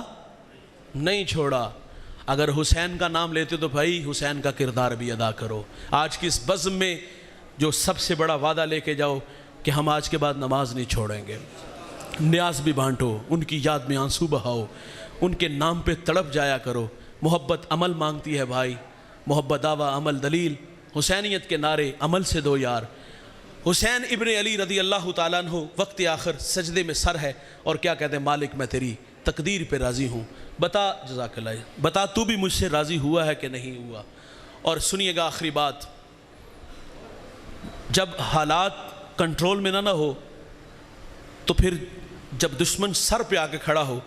Speaker 1: نہیں چھوڑا۔ اگر حسین کا نام لیتے تو بھائی حسین کا کردار بھی ادا کرو۔ آج کی اس بزم میں جو سب سے بڑا وعدہ لے کے جاؤ کہ ہم آج کے بعد نماز نہیں چھوڑیں گے، نیاز بھی بانٹو، ان کی یاد میں آنسو بہاؤ، ان کے نام پہ تڑپ جایا کرو۔ محبت عمل مانگتی ہے بھائی، محبت دعویٰ عمل دلیل، حسینیت کے نعرے عمل سے دو یار۔ حسین ابن علی رضی اللہ تعالیٰ عنہ وقت آخر سجدے میں سر ہے، اور کیا کہتے ہیں، مالک میں تیری تقدیر پہ راضی ہوں، بتا جزاک اللہ، بتا تو بھی مجھ سے راضی ہوا ہے کہ نہیں ہوا۔ اور سنیے گا آخری بات، جب حالات کنٹرول میں نہ ہو تو پھر جب دشمن سر پہ آ کے کھڑا ہو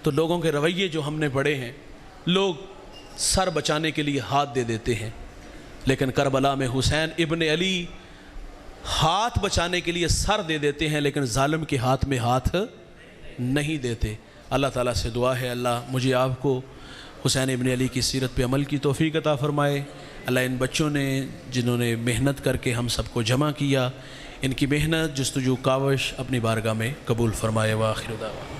Speaker 1: تو لوگوں کے رویے جو ہم نے پڑھے ہیں، لوگ سر بچانے کے لیے ہاتھ دے دیتے ہیں، لیکن کربلا میں حسین ابن علی ہاتھ بچانے کے لیے سر دے دیتے ہیں لیکن ظالم کے ہاتھ میں ہاتھ نہیں دیتے۔ اللہ تعالیٰ سے دعا ہے اللہ مجھے آپ کو حسین ابن علی کی سیرت پہ عمل کی توفیق عطا فرمائے۔ اللہ ان بچوں نے جنہوں نے محنت کر کے ہم سب کو جمع کیا، ان کی محنت جستجو کاوش اپنی بارگاہ میں قبول فرمائے۔ وآخر دعوانا